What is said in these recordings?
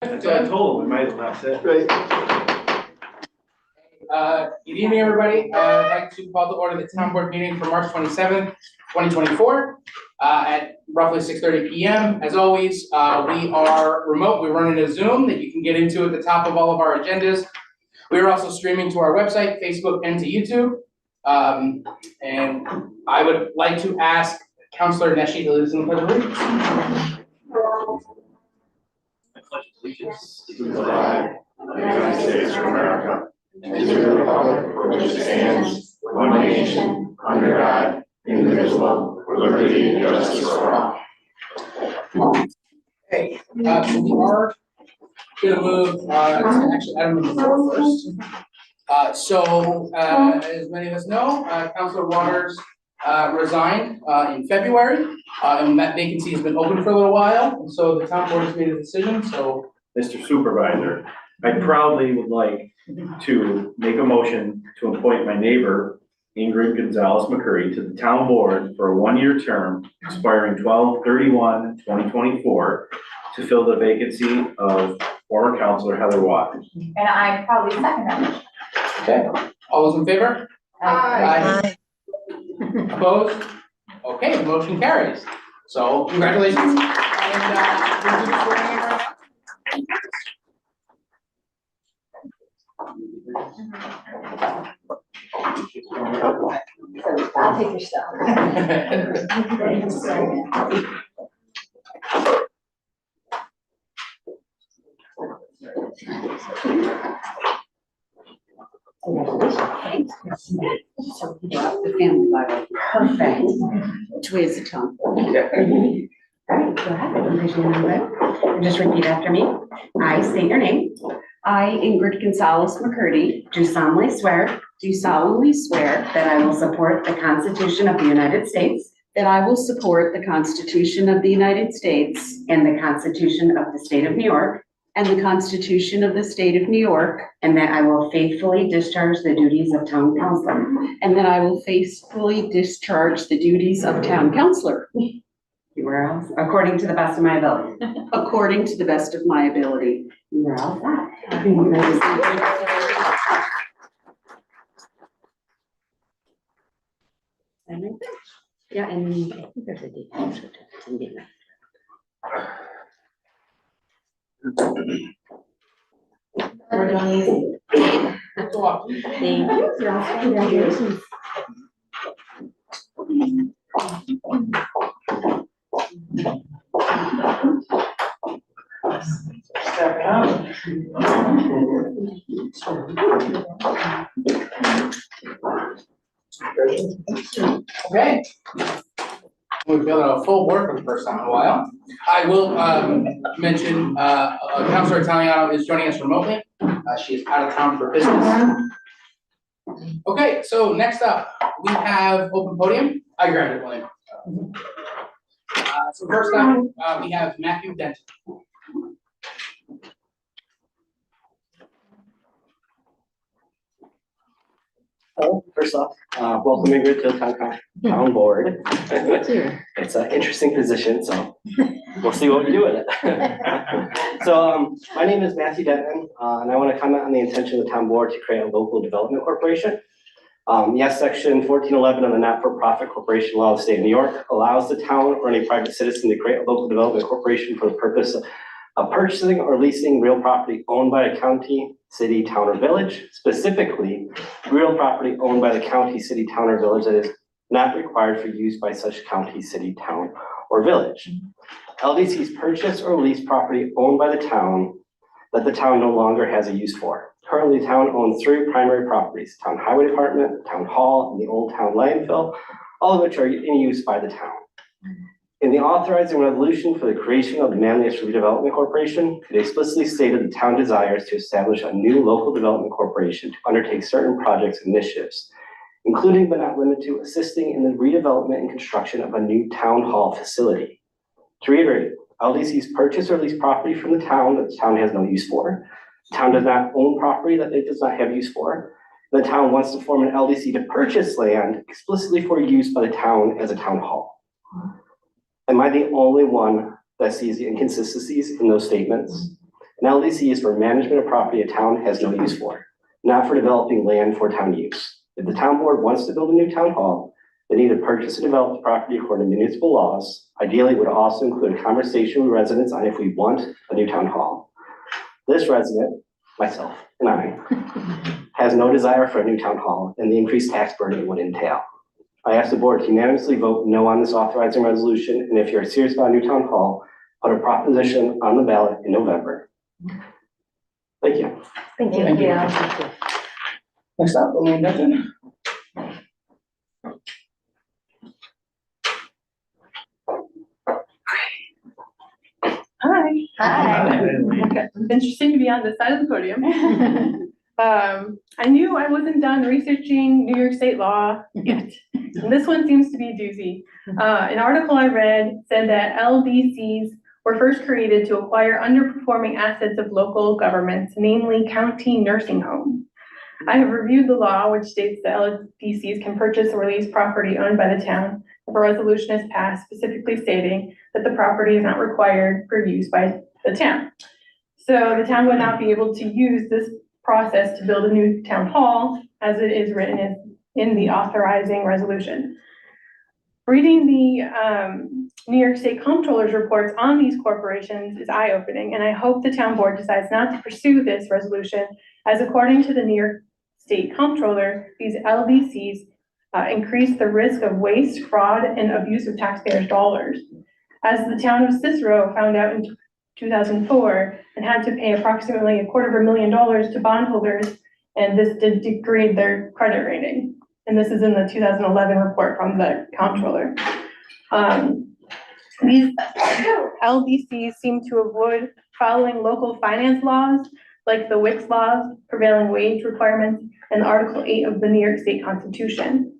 That's what I told him, we might as well not sit. Right. Good evening, everybody. I'd like to call to order the town board meeting for March 27th, 2024, at roughly 6:30 p.m. As always, we are remote. We're running a Zoom that you can get into at the top of all of our agendas. We are also streaming to our website, Facebook, and to YouTube. And I would like to ask Councilor Neshi to lead us in the Pledge of Allegiance. I pledge allegiance to the flag of the United States of America and to the republic for which it stands, one nation, under God, indivisible, with liberty and justice for all. Okay, so we are gonna move, to actually item number 4 first. So, as many of us know, Councilor Waters, resigned, in February, and that vacancy has been open for a little while, and so the town board has made a decision, so. Mr. Supervisor, I proudly would like to make a motion to appoint my neighbor, Ingrid Gonzalez McCurry, to the town board for a 1-year term expiring 12/31/2024 to fill the vacancy of former councilor Heather Waters. And I probably second that. Okay, all those in favor? Aye. Opposed? Okay, motion carries. So congratulations. And, we'll do the swearing in right now. I'll take your stuff. So we drop the family Bible. Perfect. Which way is the tongue? All right, go ahead. Raise your hand. And just repeat after me. I state your name. I, Ingrid Gonzalez McCurdy, Do solemnly swear do solemnly swear that I will support the Constitution of the United States that I will support the Constitution of the United States and the Constitution of the State of New York, and the Constitution of the State of New York, and that I will faithfully discharge the duties of town councilor. and that I will faithfully discharge the duties of town councilor You are all, according to the best of my ability. according to the best of my ability. You are all set. Yeah, and I think there's a date. We're doing these. Go up. Thank you. Congratulations. Step down. Okay. We've been a full board for the first time in a while. I will mention Councilor Italiano is joining us remotely. She is out of town for business. Okay, so next up, we have open podium. I grabbed it, William. So first up, we have Matthew Denton. Well, first off, welcome Ingrid to the town board. It's an interesting position, so we'll see what we do with it. So my name is Matthew Denton, and I want to comment on the intention of the town board to create a local development corporation. Yes, section 1411 of the not-for-profit corporation law of the state of New York allows the town or any private citizen to create a local development corporation for the purpose of purchasing or leasing real property owned by a county, city, town, or village, specifically real property owned by the county, city, town, or village that is not required for use by such county, city, town, or village. LDCs purchase or lease property owned by the town that the town no longer has a use for. Currently, the town owns 3 primary properties: Town Highway Department, Town Hall, and the Old Town Landfill, all of which are in use by the town. In the authorizing resolution for the creation of the Manlius Redevelopment Corporation, it explicitly stated the town desires to establish a new local development corporation to undertake certain projects and initiatives, including but not limited to assisting in the redevelopment and construction of a new town hall facility. To reiterate, LDCs purchase or lease property from the town that the town has no use for. The town does not own property that it does not have use for. The town wants to form an LDC to purchase land explicitly for use by the town as a town hall. Am I the only one that sees the inconsistencies in those statements? An LDC is for management of property a town has no use for, not for developing land for town use. If the town board wants to build a new town hall, they need to purchase and develop the property according to municipal laws. Ideally, it would also include a conversation with residents on if we want a new town hall. This resident, myself and I, has no desire for a new town hall and the increased tax burden it would entail. I ask the board to unanimously vote no on this authorizing resolution, and if you're serious about a new town hall, put a proposition on the ballot in November. Thank you. Thank you. Thank you. Yeah. Next up, Elaine Dutton. Hi. Hi. Okay, it's interesting to be on this side of the podium. I knew I wasn't done researching New York State law yet. And this one seems to be a doozy. An article I read said that LDCs were first created to acquire underperforming assets of local governments, namely county nursing homes. I have reviewed the law, which states that LDCs can purchase or lease property owned by the town if a resolution is passed specifically stating that the property is not required for use by the town. So the town would not be able to use this process to build a new town hall as it is written in the authorizing resolution. Reading the New York State Comptroller's reports on these corporations is eye-opening, and I hope the town board decides not to pursue this resolution, as according to the New York State Comptroller, these LDCs increase the risk of waste, fraud, and abuse of taxpayers' dollars. As the town of Cicero found out in 2004 and had to pay approximately $250,000 to bondholders, and this did degrade their credit rating. And this is in the 2011 report from the comptroller. These LDCs seem to avoid following local finance laws, like the Wicks laws, prevailing wage requirements, and Article 8 of the New York State Constitution.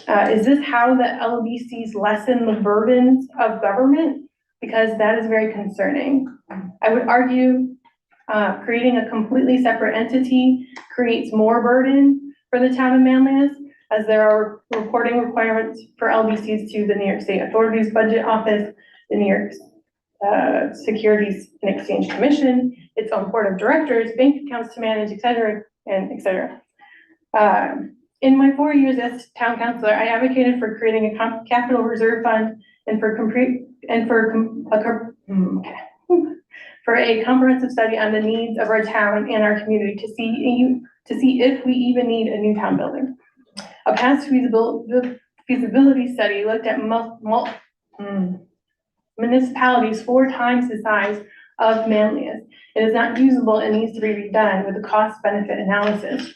Is this how the LDCs lessen the burdens of government? Because that is very concerning. I would argue creating a completely separate entity creates more burden for the town of Manlius, as there are reporting requirements for LDCs to the New York State Authorities Budget Office, the New York Securities and Exchange Commission, its own board of directors, bank accounts to manage, et cetera, and et cetera. In my 4 years as town councilor, I advocated for creating a capital reserve fund and for a comprehensive study on the needs of our town and our community to see if we even need a new town building. A past feasibility study looked at municipalities 4 times the size of Manlius. It is not usable and needs to be redone with a cost-benefit analysis.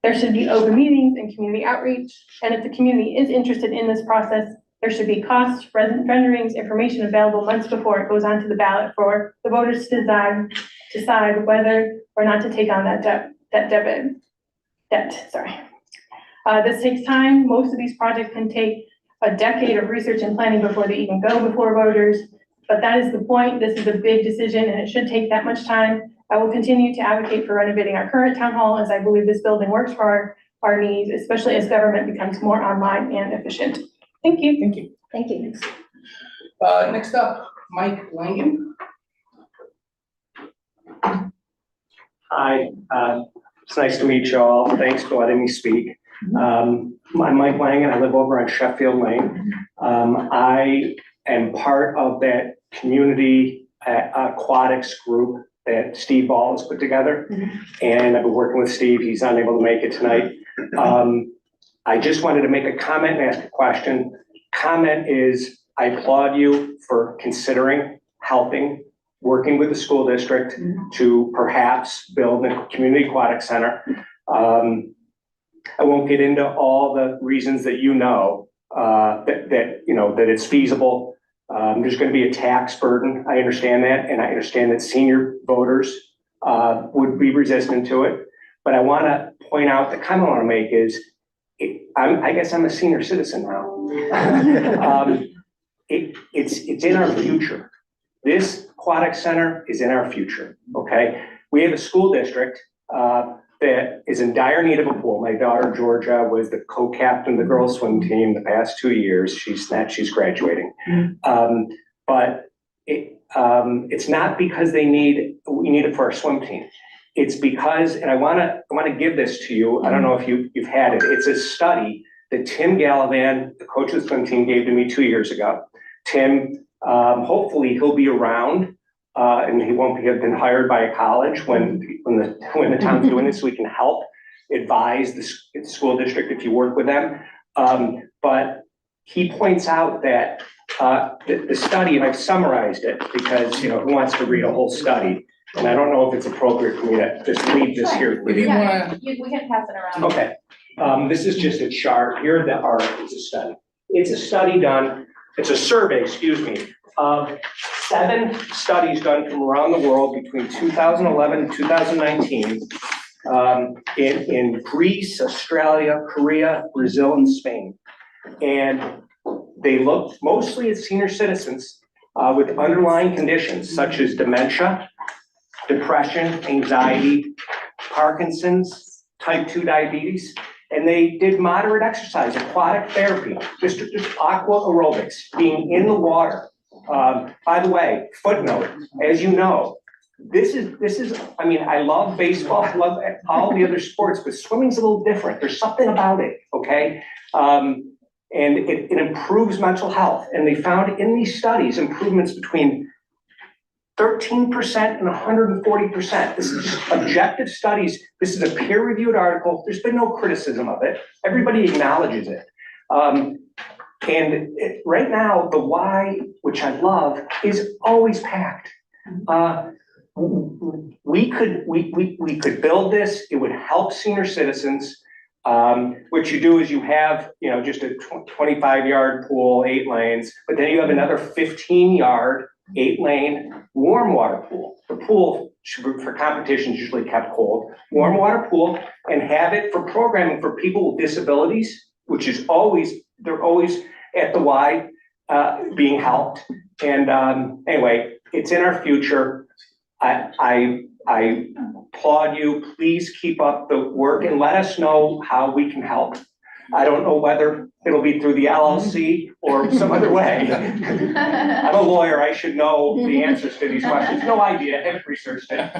There should be open meetings and community outreach, and if the community is interested in this process, there should be cost renderings, information available months before it goes onto the ballot for the voters to decide whether or not to take on that debt. This takes time. Most of these projects can take a decade of research and planning before they even go before voters, but that is the point. This is a big decision and it should take that much time. I will continue to advocate for renovating our current town hall, as I believe this building works for our needs, especially as government becomes more online and efficient. Thank you. Thank you. Thank you. Next up, Mike Langen. Hi, it's nice to meet you all. Thanks for letting me speak. I'm Mike Langen. I live over on Sheffield Lane. I am part of that community aquatics group that Steve Ball has put together. And I've been working with Steve. He's unable to make it tonight. I just wanted to make a comment and ask a question. Comment is, I applaud you for considering helping, working with the school district to perhaps build a community aquatic center. I won't get into all the reasons that you know, that it's feasible. There's going to be a tax burden. I understand that. And I understand that senior voters would be resistant to it. But I want to point out, the comment I want to make is, I guess I'm a senior citizen now. It's in our future. This aquatic center is in our future, okay? We have a school district that is in dire need of a pool. My daughter, Georgia, was the co-captain of the girls swim team the past 2 years. She's graduating. But it's not because they need, we need it for our swim team. It's because, and I wanna give this to you, I don't know if you've had it, it's a study that Tim Gallivan, the coach of the swim team, gave to me 2 years ago. Tim, hopefully he'll be around, and he won't have been hired by a college when the town's doing this, so we can help advise the school district if you work with them. But he points out that the study, and I've summarized it because, who wants to read a whole study? And I don't know if it's appropriate for me to just leave this here for If you you. wanna, We can pass it around. Okay, this is just a chart. Here the article is a study. It's a study done, it's a survey, excuse me, of 7 studies done from around the world between 2011 and 2019 in Greece, Australia, Korea, Brazil, and Spain. And they looked mostly at senior citizens with underlying conditions such as dementia, depression, anxiety, Parkinson's, type 2 diabetes, and they did moderate exercise, aquatic therapy, just aqua aerobics, being in the water. By the way, footnote, as you know, this is, I mean, I love baseball, I love all the other sports, but swimming's a little different. There's something about it, okay? And it improves mental health. And they found in these studies improvements between 13% and 140%. This is just objective studies. This is a peer-reviewed article. There's been no criticism of it. Everybody acknowledges it. Right now, the Y, which I love, is always packed. We could build this. It would help senior citizens. What you do is you have, just a 25-yard pool, 8 lanes, but then you have another 15-yard, 8-lane warm water pool. The pool for competition is usually kept cold. Warm water pool, and have it for programming for people with disabilities, which is they're always at the Y being helped. And anyway, it's in our future. I applaud you. Please keep up the work and let us know how we can help. I don't know whether it'll be through the LLC or some other way. I'm a lawyer, I should know the answers to these questions. No idea, I haven't researched it.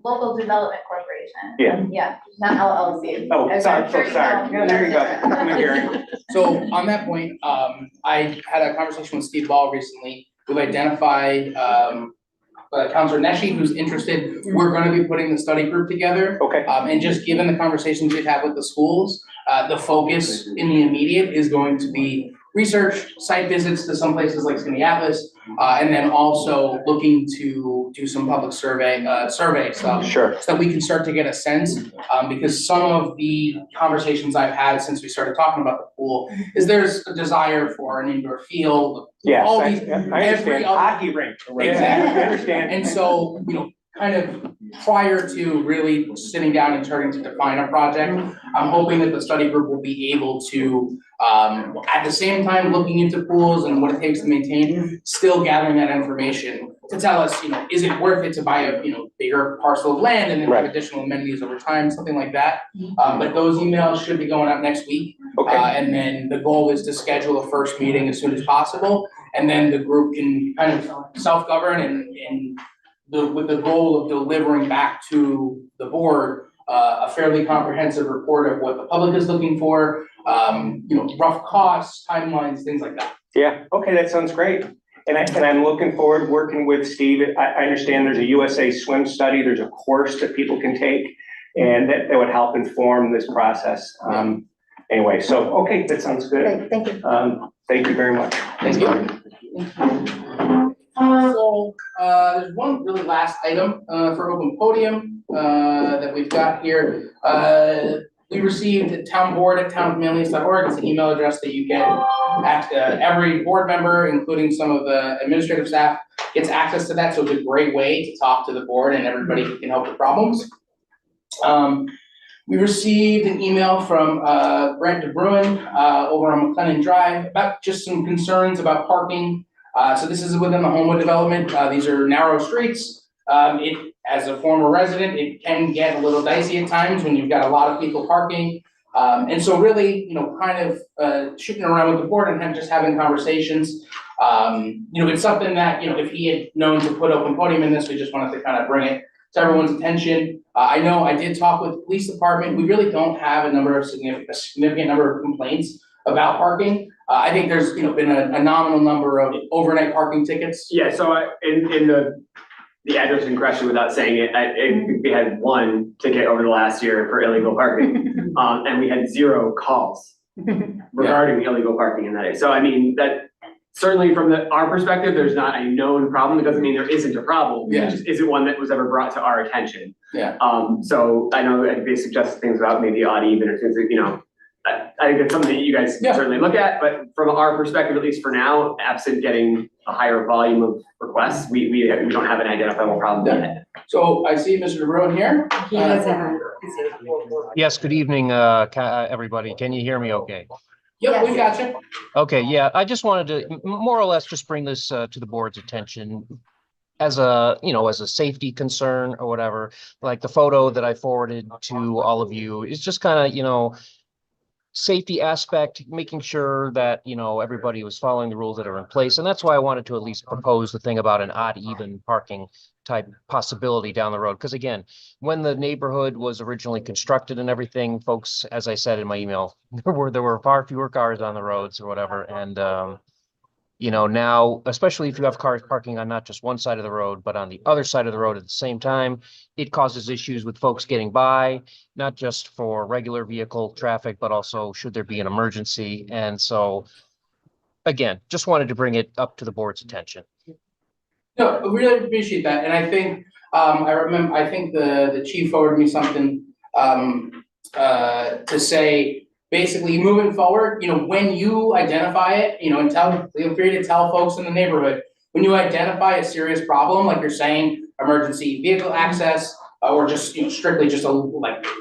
Local Development Corporation. Yeah. Yeah, not LLC. Oh, As sorry, I'm sure you sorry. know. Yeah, there you go. Come in here. so on that point, I had a conversation with Steve Ball recently. We've identified, Counselor Neshi, who's interested. We're gonna be putting the study group together. Okay. And just given the conversations we've had with the schools, the focus in the immediate is going to be research, site visits to some places like Skaneateles, and then also looking to do some public survey stuff. Sure. So that we can start to get a sense, because some of the conversations I've had since we started talking about the pool is there's a desire for an indoor field. Yes, all I these, understand. every other- Hockey rink. Exactly. I understand. And so, kind of prior to really sitting down and starting to define a project, I'm hoping that the study group will be able to, at the same time, looking into pools and what it takes to maintain, still gathering that information to tell us, is it worth it to buy a, bigger parcel of land and then have Right. additional amenities over time, something like that. But those emails should be going out next week. Okay. And then the goal is to schedule a first meeting as soon as possible. And then the group can kind of self-govern and with the goal of delivering back to the board, a fairly comprehensive report of what the public is looking for, rough costs, timelines, things like that. Yeah, okay, that sounds great. And I'm looking forward to working with Steve. I understand there's a USA Swim study, there's a course that people can take, and that would help inform this process. Anyway, so, okay, that sounds good. Great, thank you. Thank you very much. Thank you. So, there's one really last item, for open podium, that we've got here. We received at townboard@townofmanlius.org. It's an email address that you can every board member, including some of the administrative staff, gets access to that. So it's a great way to talk to the board and everybody who can help with problems. We received an email from Brent DeBruin over on McLennan Drive about just some concerns about parking. So this is within the Homewood development. These are narrow streets. As a former resident, it can get a little dicey at times when you've got a lot of people parking. And so really, kind of shooting around with the board and just having conversations. It's something that, if he had known to put open podium in this, we just wanted to kind of bring it to everyone's attention. I know I did talk with the police department. We really don't have a significant number of complaints about parking. I think there's, been a nominal number of overnight parking tickets. Yeah, so in the address in question, without saying it, we had one ticket over the last year for illegal parking. And we had 0 calls regarding illegal parking in that area. So I mean, that certainly from our perspective, there's not a known problem. It doesn't mean there isn't a problem. Yeah. It just isn't one that was ever brought to our attention. Yeah. So I know that they suggested things about maybe odd even or things that, I think it's something that you guys can certainly look at, but from our perspective, at least for now, absent getting a higher volume of requests, we don't have an identifiable problem yet. So I see Mr. DeBruin here. He does have. Yes, good evening, everybody. Can you hear me okay? Yep, we got you. Okay, yeah, I just wanted to more or less just bring this to the board's attention as a, as a safety concern or whatever. Like the photo that I forwarded to all of you is just kind of, safety aspect, making sure that, everybody was following the rules that are in place. And that's why I wanted to at least propose the thing about an odd even parking type possibility down the road. Because again, when the neighborhood was originally constructed and everything, folks, as I said in my email, there were far fewer cars on the roads or whatever. And, now, especially if you have cars parking on not just one side of the road, but on the other side of the road at the same time, it causes issues with folks getting by, not just for regular vehicle traffic, but also should there be an emergency. And so, again, just wanted to bring it up to the board's attention. No, I really appreciate that. And I think, I think the chief forwarded me something, to say, basically moving forward, when you identify it, and feel free to tell folks in the neighborhood, when you identify a serious problem, like you're saying, emergency vehicle access, or just, strictly just a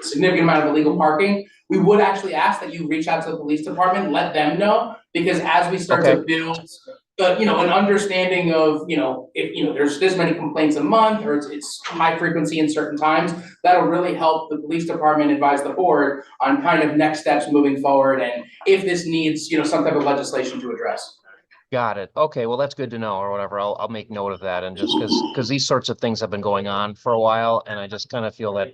significant amount of illegal parking, we would actually ask that you reach out to the police department, let them know, because as we start to build, an understanding of, if, there's this many complaints a month, or it's high frequency in certain times, that'll really help the police department advise the board on kind of next steps moving forward, and if this needs, some type of legislation to address. Got it. Okay, well, that's good to know or whatever. I'll make note of that. And just because these sorts of things have been going on for a while, and I just kind of feel that,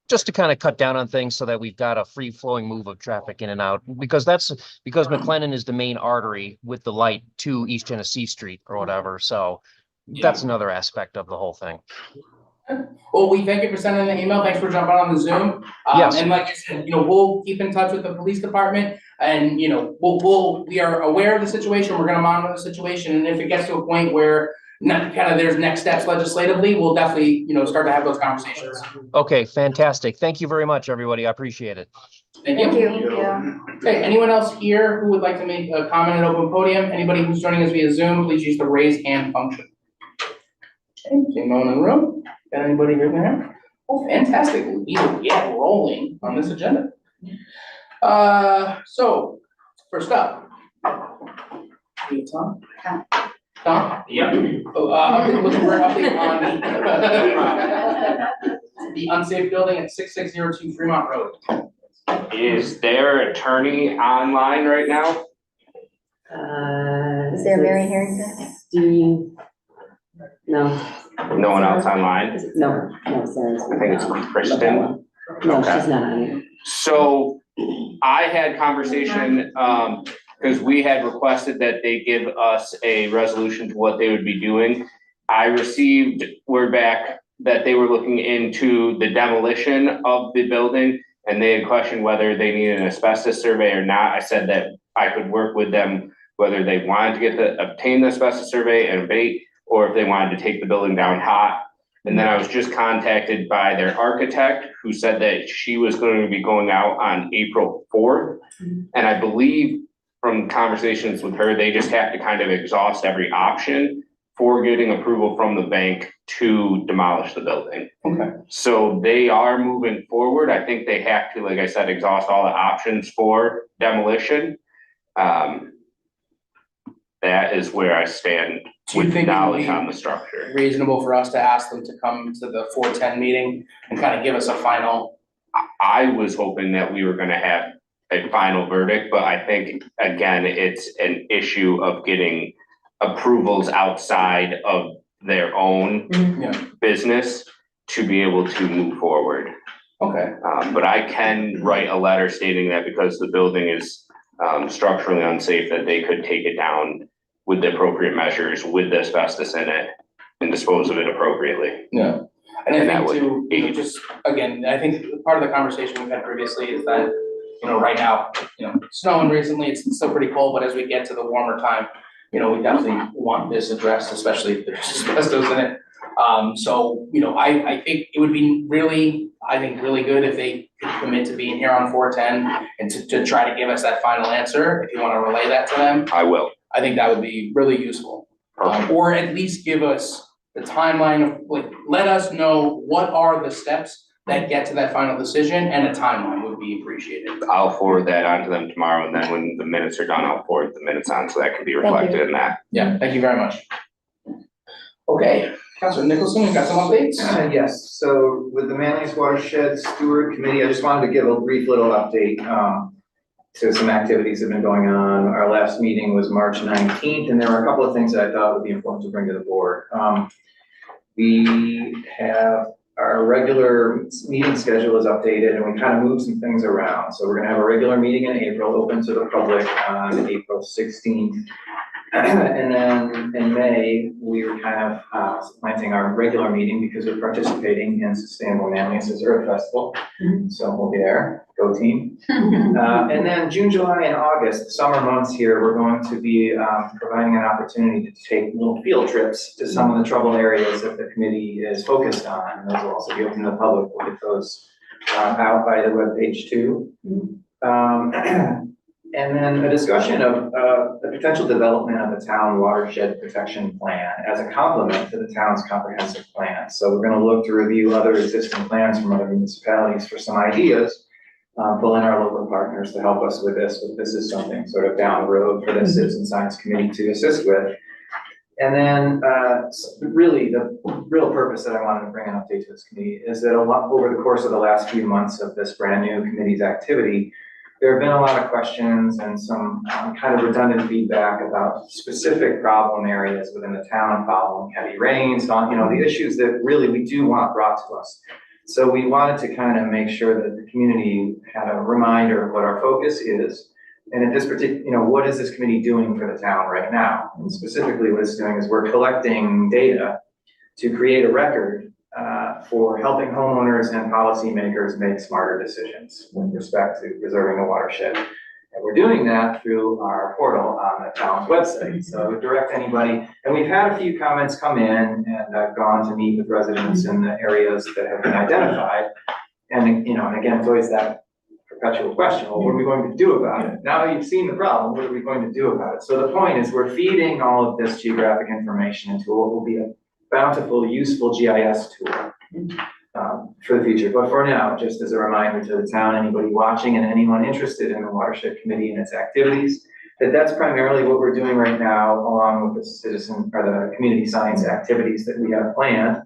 just to kind of cut down on things so that we've got a free flowing move of traffic in and out, because McLennan is the main artery with the light to East Genesee Street or whatever. So that's another aspect of the whole thing. Well, we thank you for sending the email. Thanks for jumping on the Zoom. Yes. And like I said, we'll keep in touch with the police department, and, we are aware of the situation. We're gonna monitor the situation. And if it gets to a point where there's next steps legislatively, we'll definitely, start to have those conversations. Okay, fantastic. Thank you very much, everybody. I appreciate it. Thank you. Thank you. Okay, anyone else here who would like to make a comment at open podium? Anybody who's joining us via Zoom, please use the raise hand function. Okay, seeing no one in the room. Got anybody here there? Oh, fantastic. We will get rolling on this agenda. So first up. Tom? Tom? Yeah. Looking for an update on the unsafe building at 6602 Fremont Road. Is their attorney online right now? Is there Mary Harrington? Steve? No. No one else online? No, sorry. I think it's Kristen. No, Okay. she's not on it. So I had conversation, because we had requested that they give us a resolution to what they would be doing. I received word back that they were looking into the demolition of the building, and they had questioned whether they needed an asbestos survey or not. I said that I could work with them, whether they wanted to obtain the asbestos survey and abate, or if they wanted to take the building down hot. And then I was just contacted by their architect, who said that she was going to be going out on April 4th. And I believe from conversations with her, they just have to kind of exhaust every option for getting approval from the bank to demolish the building. Okay. So they are moving forward. I think they have to, like I said, exhaust all the options for demolition. That is where I stand Do you with think it would knowledge be on the structure. reasonable for us to ask them to come to the 410 meeting and kind of give us a final? I was hoping that we were gonna have a final verdict, but I think, again, it's an issue of getting approvals outside of their own Yeah. business to be able to move forward. Okay, But I can write a letter stating that because the building is structurally unsafe, that they could take it down with the appropriate measures, with the asbestos in it, and dispose of it appropriately. yeah. And And I that think would too, be- just, again, I think part of the conversation we've had previously is that, right now, snowing recently, it's still pretty cold, but as we get to the warmer time, we definitely want this addressed, especially if there's asbestos in it. So, I think it would be really good if they could commit to being here on 4/10 and to try to give us that final answer, if you wanna relay that to them. I will. I think that would be really useful. Or at least give us the timeline of, let us know what are the steps that get to that final decision, and a timeline would be appreciated. I'll forward that on to them tomorrow, and then when the minutes are done, I'll forward the minutes on, so that can be reflected in that. Yeah, thank you very much. Okay, Councilor Nicholson, you got some updates? Yes, so with the Manlius Watershed Steward Committee, I just wanted to give a brief little update to some activities that have been going on. Our last meeting was March 19th, and there were a couple of things that I thought would be important to bring to the board. We have our regular meeting schedule is updated, and we kind of moved some things around. So we're gonna have a regular meeting in April, open to the public on April 16th. And then in May, we were kind of planning our regular meeting because we're participating in Sustainable Manlius' Earth Festival. So we'll be there, go team. And then June, July, and August, the summer months here, we're going to be providing an opportunity to take little field trips to some of the trouble areas that the committee is focused on. And those will also be open to the public. We'll get those out by the webpage too. And then a discussion of the potential development of the town watershed protection plan as a complement to the town's comprehensive plan. So we're gonna look to review other existing plans from other municipalities for some ideas, pull in our local partners to help us with this, but this is something sort of down the road for the Citizen Science Committee to assist with. And then really the real purpose that I wanted to bring an update to this committee is that over the course of the last few months of this brand new committee's activity, there have been a lot of questions and some kind of redundant feedback about specific problem areas within the town following heavy rains, the issues that really we do want brought to us. So we wanted to kind of make sure that the community had a reminder of what our focus is. And at this particular, what is this committee doing for the town right now? And specifically what it's doing is we're collecting data to create a record for helping homeowners and policymakers make smarter decisions with respect to preserving the watershed. And we're doing that through our portal on the town's website. So I would direct anybody, and we've had a few comments come in, and I've gone to meet with residents in the areas that have been identified. And, and again, it's always that perpetual question, well, what are we going to do about it? Now that you've seen the problem, what are we going to do about it? So the point is we're feeding all of this geographic information into what will be a bountiful, useful GIS tool for the future. But for now, just as a reminder to the town, anybody watching and anyone interested in the Watershed Committee and its activities, that's primarily what we're doing right now, along with the citizen or the community science activities that we have planned,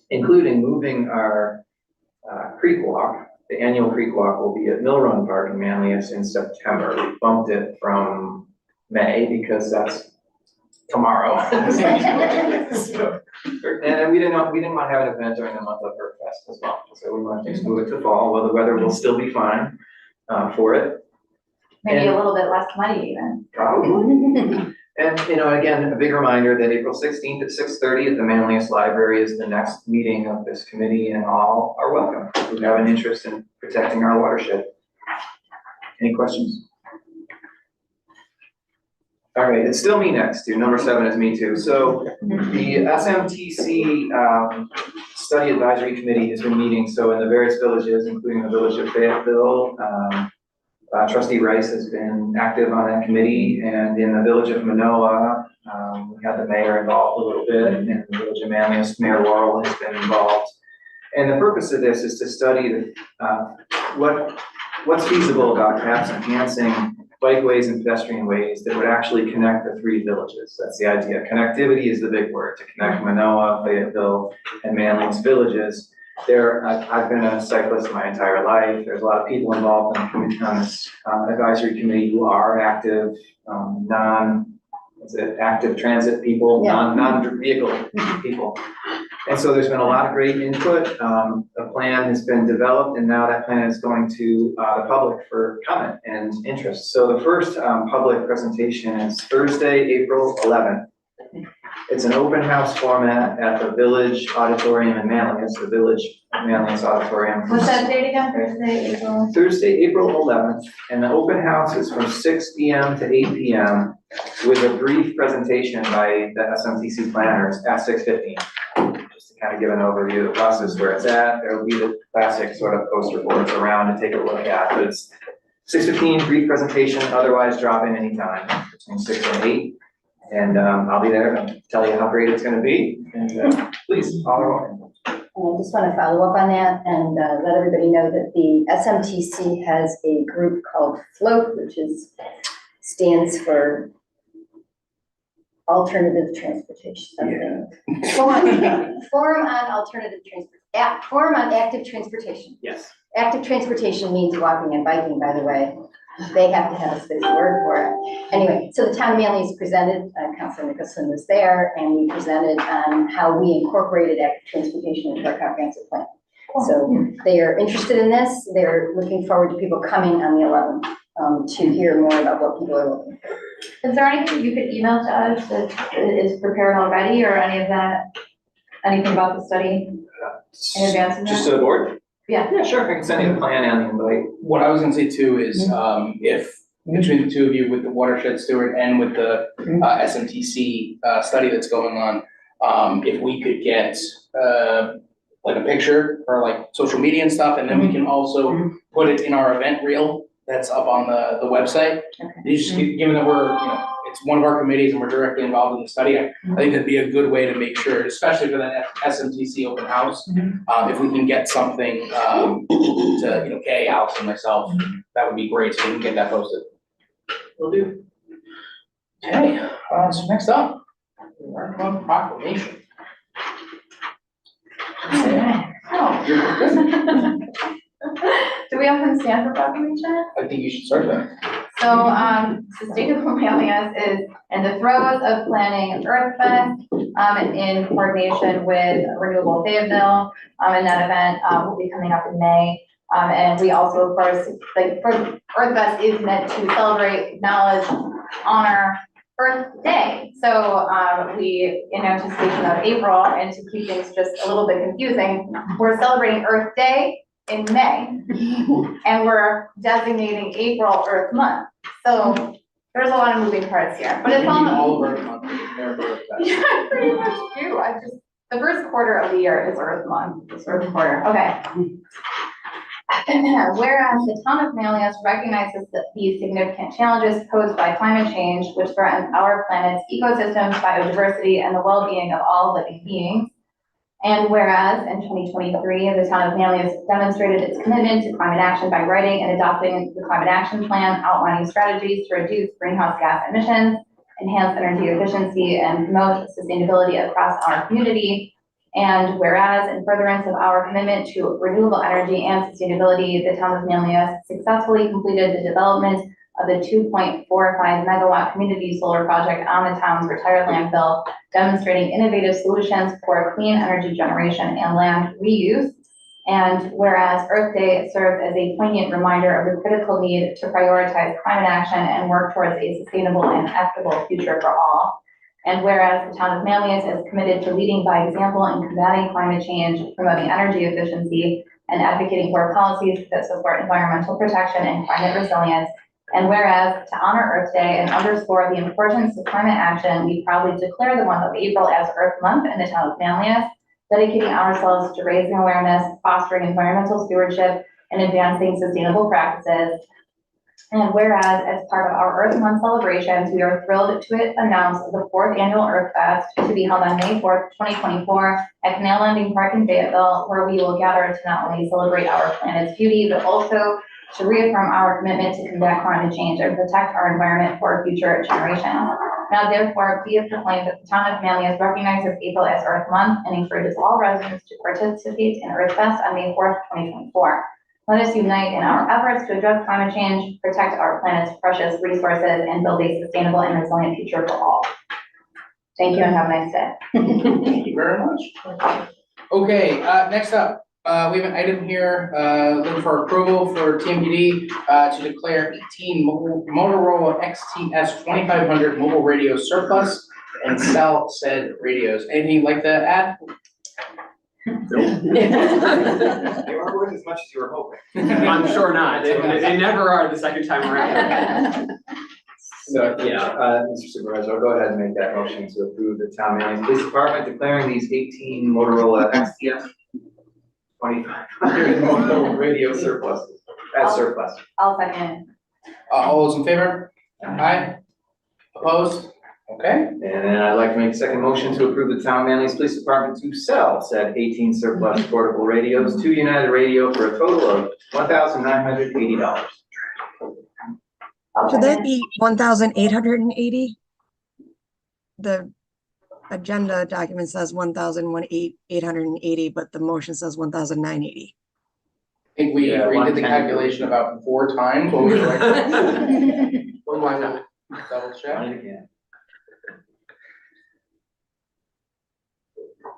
including moving our creek walk. The annual creek walk will be at Mill Run Park in Manlius in September. We bumped it from May because that's tomorrow. So, and we didn't want to have an event during the month of Earth Fest as well. So we want to just move it to fall. Well, the weather will still be fine for it. Maybe a little bit less money even. Probably. And, again, a big reminder that April 16th at 6:30 at the Manlius Library is the next meeting of this committee, and all are welcome who have an interest in protecting our watershed. Any questions? All right, it's still me next to, number 7 is me too. So the SMTC Study Advisory Committee has been meeting, so in the various villages, including the village of Fayetteville, Trustee Rice has been active on that committee, and in the village of Manoa, we had the mayor involved a little bit, and in the village of Manlius, Mayor Laurel has been involved. And the purpose of this is to study what's feasible about perhaps enhancing bikeways and pedestrian ways that would actually connect the 3 villages. That's the idea. Connectivity is the big word, to connect Manoa, Fayetteville, and Manlius villages. I've been a cyclist my entire life. There's a lot of people involved on this advisory committee who are active, active transit people, Yeah. non-vehicle people. And so there's been a lot of great input. A plan has been developed, and now that plan is going to the public for comment and interest. So the first public presentation is Thursday, April 11th. It's an open house format at the Village Auditorium in Manlius, the Village Manlius Auditorium. What's that date again? Thursday, April? Thursday, April 11th, and the open house is from 6 p.m. to 8 p.m. with a brief presentation by the SMTC planners at 6:15. Just to kind of give an overview of the process where it's at. There will be the classic sort of poster boards around to take a look at, but it's 6:15, brief presentation, otherwise drop in anytime between 6 and 8. And I'll be there to tell you how great it's gonna be, and please, all are welcome. And I just want to follow up on that and let everybody know that the SMTC has a group called FLOAT, which stands for Alternative Transportation. Forum on Alternative Transportation. Forum on Active Transportation. Yes. Active transportation means walking and biking, by the way. They have to have a special word for it. Anyway, so the town of Manlius presented, Councilor Nicholson was there, and we presented on how we incorporated active transportation into our comprehensive plan. So they are interested in this. They're looking forward to people coming on the 11th to hear more about what people are looking for. Is there anything you could email to us that is prepared already, or any of that, anything about the study in advance of that? Just to the board? Yeah. Sure, I can send you the plan and the invite. What I was gonna say too is, if between the two of you with the watershed steward and with the SMTC study that's going on, if we could get like a picture or like social media and stuff, and then we can also put it in our event reel that's up on the website. Just given that we're, it's one of our committees and we're directly involved in the study, I think that'd be a good way to make sure, especially for that SMTC open house, if we can get something to, Kay, Alex, and myself, that would be great, so we can get that posted. Will do. Okay, so next up, our proclamation. Do we often stand for proclamation? I think you should start that. So, the state of Manlius is in the throes of planning Earth Fest, in coordination with Renewable Fayetteville. And that event, will be coming up in May. And we also, of course, Earth Fest is meant to celebrate, acknowledge, honor Earth Day. So, we, in anticipation of April, and to keep things just a little bit confusing, we're celebrating Earth Day in May, and we're designating April Earth Month. So there's a lot of moving parts here, but it's all of Earth Month, Earth Fest. Yeah, I pretty much do. The first quarter of the year is Earth Month, this Earth quarter. Okay. Whereas the town of Manlius recognizes that these significant challenges posed by climate change, which threatens our planet's ecosystems, biodiversity, and the well-being of all living beings. And whereas in 2023, the town of Manlius demonstrated its commitment to climate action by writing and adopting the Climate Action Plan, outlining strategies to reduce greenhouse gas emissions, enhance energy efficiency, and promote sustainability across our community. And whereas in furtherance of our commitment to renewable energy and sustainability, the town of Manlius successfully completed the development of the 2.45 megawatt community solar project on the town's retired landfill, demonstrating innovative solutions for clean energy generation and land reuse. And whereas Earth Day serves as a poignant reminder of the critical need to prioritize climate action and work towards a sustainable and equitable future for all. And whereas the town of Manlius is committed to leading by example in combating climate change, promoting energy efficiency, and advocating for policies that support environmental protection and climate resilience. And whereas to honor Earth Day and underscore the importance of climate action, we proudly declare the month of April as Earth Month in the town of Manlius, dedicating ourselves to raising awareness, fostering environmental stewardship, and advancing sustainable practices. And whereas as part of our Earth Month celebrations, we are thrilled to announce the 4th annual Earth Fest to be held on May 4th, 2024 at Canal Landing Park in Fayetteville, where we will gather to not only celebrate our planet's beauty, but also to reaffirm our commitment to combat climate change and protect our environment for future generations. Now therefore be it proclaimed that the town of Manlius recognizes April as Earth Month and encourages all residents to participate in Earth Fest on May 4th, 2024. Let us unite in our efforts to address climate change, protect our planet's precious resources, and build a sustainable and resilient future for all. Thank you and have a nice day. Thank you very much. Okay, next up, we have an item here, looking for approval for TMPD, to declare 18 Motorola XTS 2500 mobile radio surplus and sell said radios. Anything you'd like to add? They weren't worth as much as you were hoping. I'm sure not. They never are the second time around. So, Mr. Supervisor, I'll go ahead and make that motion to approve the town Manlius Police Department declaring these 18 Motorola XTS 2500 mobile radio surpluses, as surplus. I'll second. All those in favor? Aye. Opposed? Okay. And then I'd like to make a second motion to approve the town Manlius Police Department to sell said 18 surplus portable radios to United Radio for a total of $1,980. Should that be 1,880? The agenda document says 1,880, but the motion says 1,980. I think we redid the calculation about 4 times when we were like. Well, why not? Double check.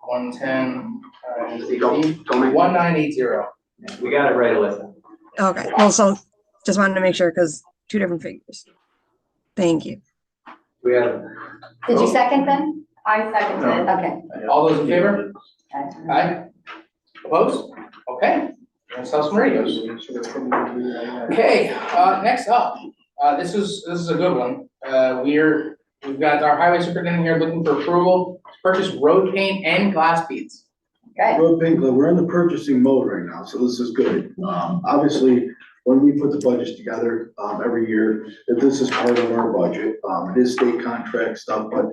110 times 18, 1980. We got it right, Alyssa. Okay, well, so just wanted to make sure because 2 different figures. Thank you. We have. Did you second them? I seconded. Okay. All those in favor? Aye. Opposed? Okay. Let's sell some radios. Okay, next up, this is a good one. We've got our highway superintendent here looking for approval to purchase road paint and glass beads. Okay. Road paint, we're in the purchasing mode right now, so this is good. Obviously, when we put the budgets together, every year, if this is part of our budget, it is state contract stuff, but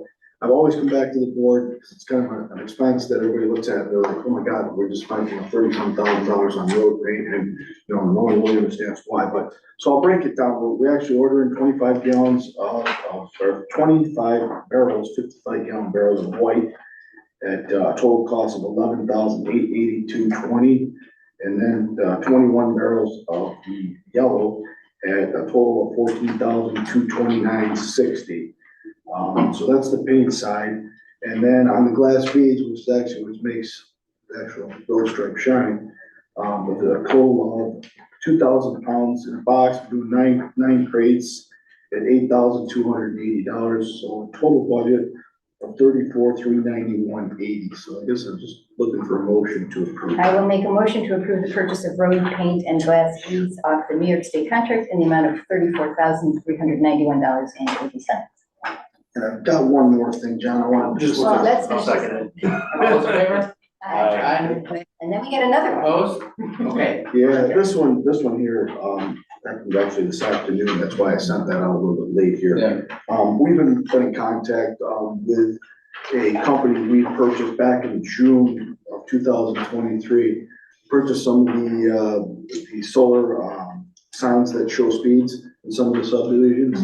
I've always come back to the board, because it's kind of an expense that everybody looks at, and they're like, oh my God, we're just spending $30,000 on road paint, and, you know, no one really understands why, but, so I'll break it down. We actually order in 25 gallons or 25 barrels, 55 gallon barrels of white at a total cost of $11,882.20, and then 21 barrels of the yellow at a total of $14,229.60. So that's the paint side, and then on the glass beads, which makes the actual road stripe shine, with a total of 2,000 pounds in a box, we do nine crates at $8,280. So a total budget of $34,391.80. So I guess I'm just looking for a motion to approve. I will make a motion to approve the purchase of road paint and glass beads off the New York State contract in the amount of $34,391.80. And I've got one more thing, John, I want to just. Well, let's finish this. All those in favor? Aye. And then we get another one. Opposed? Okay. Yeah, this one here, that was actually this afternoon, that's why I sent that out a little bit late here. Yeah. We've been in contact, with a company we purchased back in June of 2023. Purchased some of the solar, signs that show speeds in some of the subdivisions.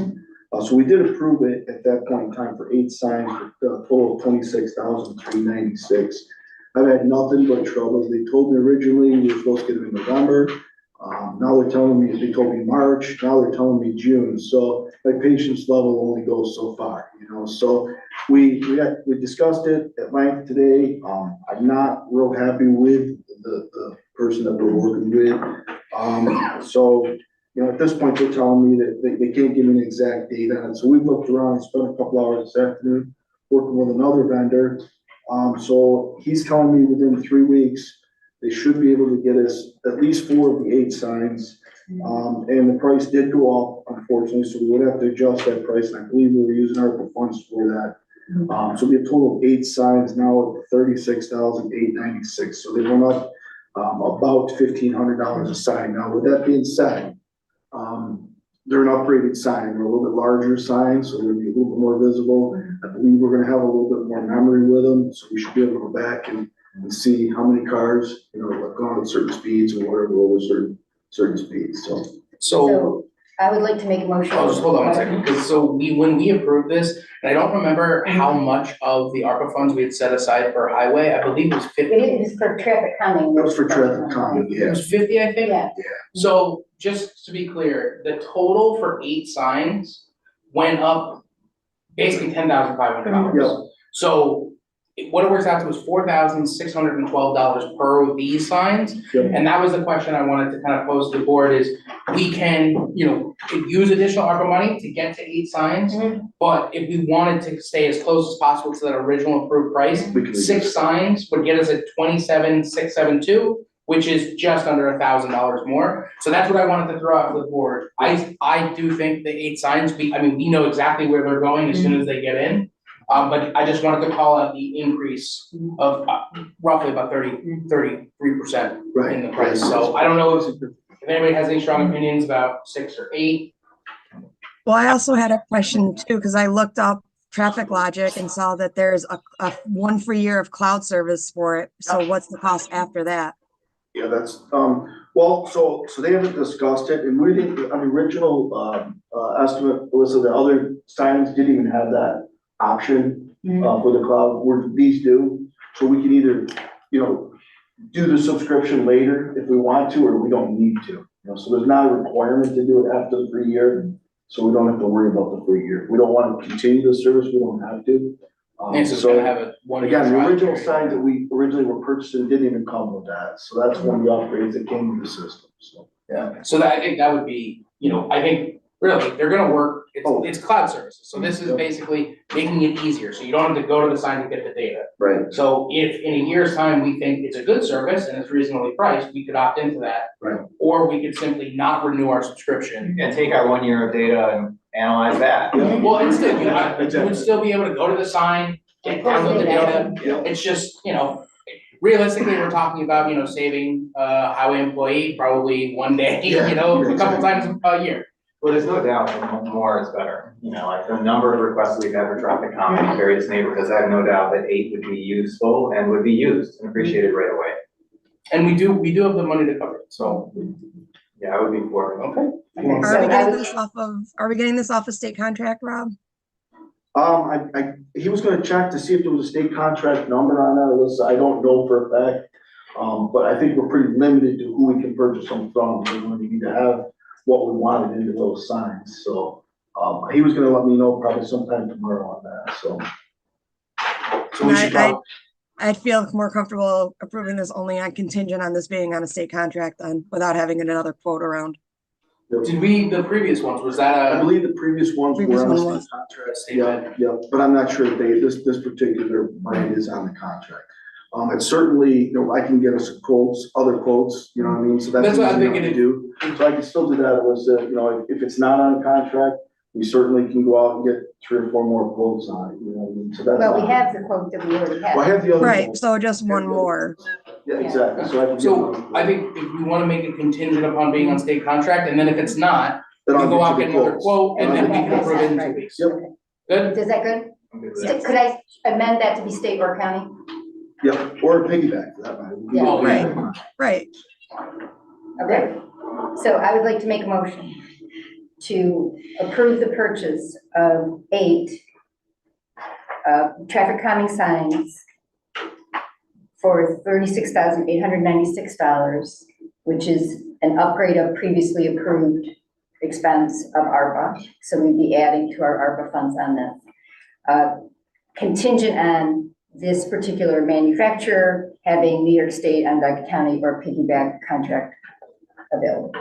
So we did approve it at that point in time for 8 signs, for a total of $26,396. I've had nothing but troubles. They told me originally we were supposed to get them in November. Now they're telling me, they told me March, now they're telling me June. So my patience level only goes so far, you know? So we discussed it at length today. I'm not real happy with the person that we're working with. So, you know, at this point, they're telling me that they can't give me an exact date on it. So we looked around and spent a couple hours this afternoon working with another vendor. So he's telling me within 3 weeks, they should be able to get us at least 4 of the 8 signs. And the price did go up, unfortunately, so we would have to adjust that price. And I believe we were using ARPA funds for that. So we have a total of 8 signs now at $36,896. So they went up about $1,500 a sign. Now, with that being said, they're an upgraded sign. They're a little bit larger signs, so they're gonna be a little bit more visible. I believe we're gonna have a little bit more memory with them, so we should be able to go back and see how many cars, you know, have gone at certain speeds and whatever over certain speeds. So So I would like to make a motion. Oh, just hold on one second, because when we approved this, and I don't remember how much of the ARPA funds we had set aside for highway, I believe it was 50. It is for traffic calming. That was for traffic calming, It yeah. was 50, I think? Yeah. So just to be clear, the total for 8 signs went up basically $10,500. Yeah. So what it works out to is $4,612 per these signs. Yeah. And that was the question I wanted to kind of pose to the board is, we can, use additional ARPA money to get to 8 signs. But if we wanted to stay as close as possible to that original approved price, We can 6 signs would get us at 27,672, which is just under $1,000 more. So that's what I wanted to throw out to the board. I do think the 8 signs, we know exactly where they're going as soon as they get in. But I just wanted to call out the increase of roughly about 33% Right. in the price. So I don't know if anybody has any strong opinions about 6 or 8. Well, I also had a question too, because I looked up Traffic Logic and saw that there's a 1 free year of cloud service for it. So what's the cost after that? Yeah, that's, well, so they haven't discussed it, and we didn't, on the original, estimate, Alyssa, the other signs didn't even have that option, for the cloud, where these do. So we can either, do the subscription later if we want to, or we don't need to. So there's not a requirement to do it after the free year, so we don't have to worry about the free year. If we don't want to continue the service, we don't have to. And so it's gonna have a 1 year Again, the trial original period. signs that we originally were purchasing didn't even come with that, so that's one of the upgrades that came with the system, so. Yeah, so I think that would be, I think really, they're gonna work, it's cloud services. So this is basically making it easier, so you don't have to go to the sign to get the data. Right. So if in a year's time, we think it's a good service and it's reasonably priced, we could opt into that. Right. Or we could simply not renew our subscription. And take our 1 year of data and analyze that. Well, and still, you Exactly. would still be able to go to the sign, download the data. Yeah. It's just, realistically, we're talking about, saving a highway employee probably one day, Yeah, a couple times a year. Well, there's no doubt that more is better. Like the number of requests we've had for traffic calming in various neighborhoods, I have no doubt that 8 would be useful and would be used and appreciated right away. And we do have the money to cover it, so. Yeah, I would be for it. Okay. Are we getting this off of state contract, Rob? He was gonna check to see if there was a state contract number on that, Alyssa. I don't know for a fact. But I think we're pretty limited to who we can purchase them from, because we need to have what we wanted into those signs, so. He was gonna let me know probably sometime tomorrow on that, so. So we should probably, I'd feel more comfortable approving this only on contingent on this being on a state contract then, without having another quote around. the previous ones, was that I believe the previous ones Previous were on one the was. state contract. statement? Yeah, but I'm not sure if this particular brand is on the contract. And certainly, I can get us quotes, other quotes, you know what I mean, so that's That's what I'm easy enough thinking. to do. So I can still do that, was, if it's not on a contract, we certainly can go out and get 3 or 4 more quotes on it, you know what I mean, so that's. Well, we not- have the quote that we already Well, I have. have the other. Right, quotes. so just one more. Yeah, exactly, so I can. get So those I think if we wanna make it contingent upon being on state contract, and then if it's not, we Then I'll go get out, you get the another quotes. quote, and then we can That's approve it in right. 2 weeks. Yep. Good? Is that good? I'm good with that. Could I amend that to be state or county? Yep, or a piggyback for that matter. We can Yeah. do a Oh, right. piggyback. Right. Okay, so I would like to make a motion to approve the purchase of 8 traffic calming signs for $36,896, which is an upgrade of previously approved expense of ARPA. So we'd be adding to our ARPA funds on this. Contingent on this particular manufacturer having New York State, Onondaga County, or piggyback contract available.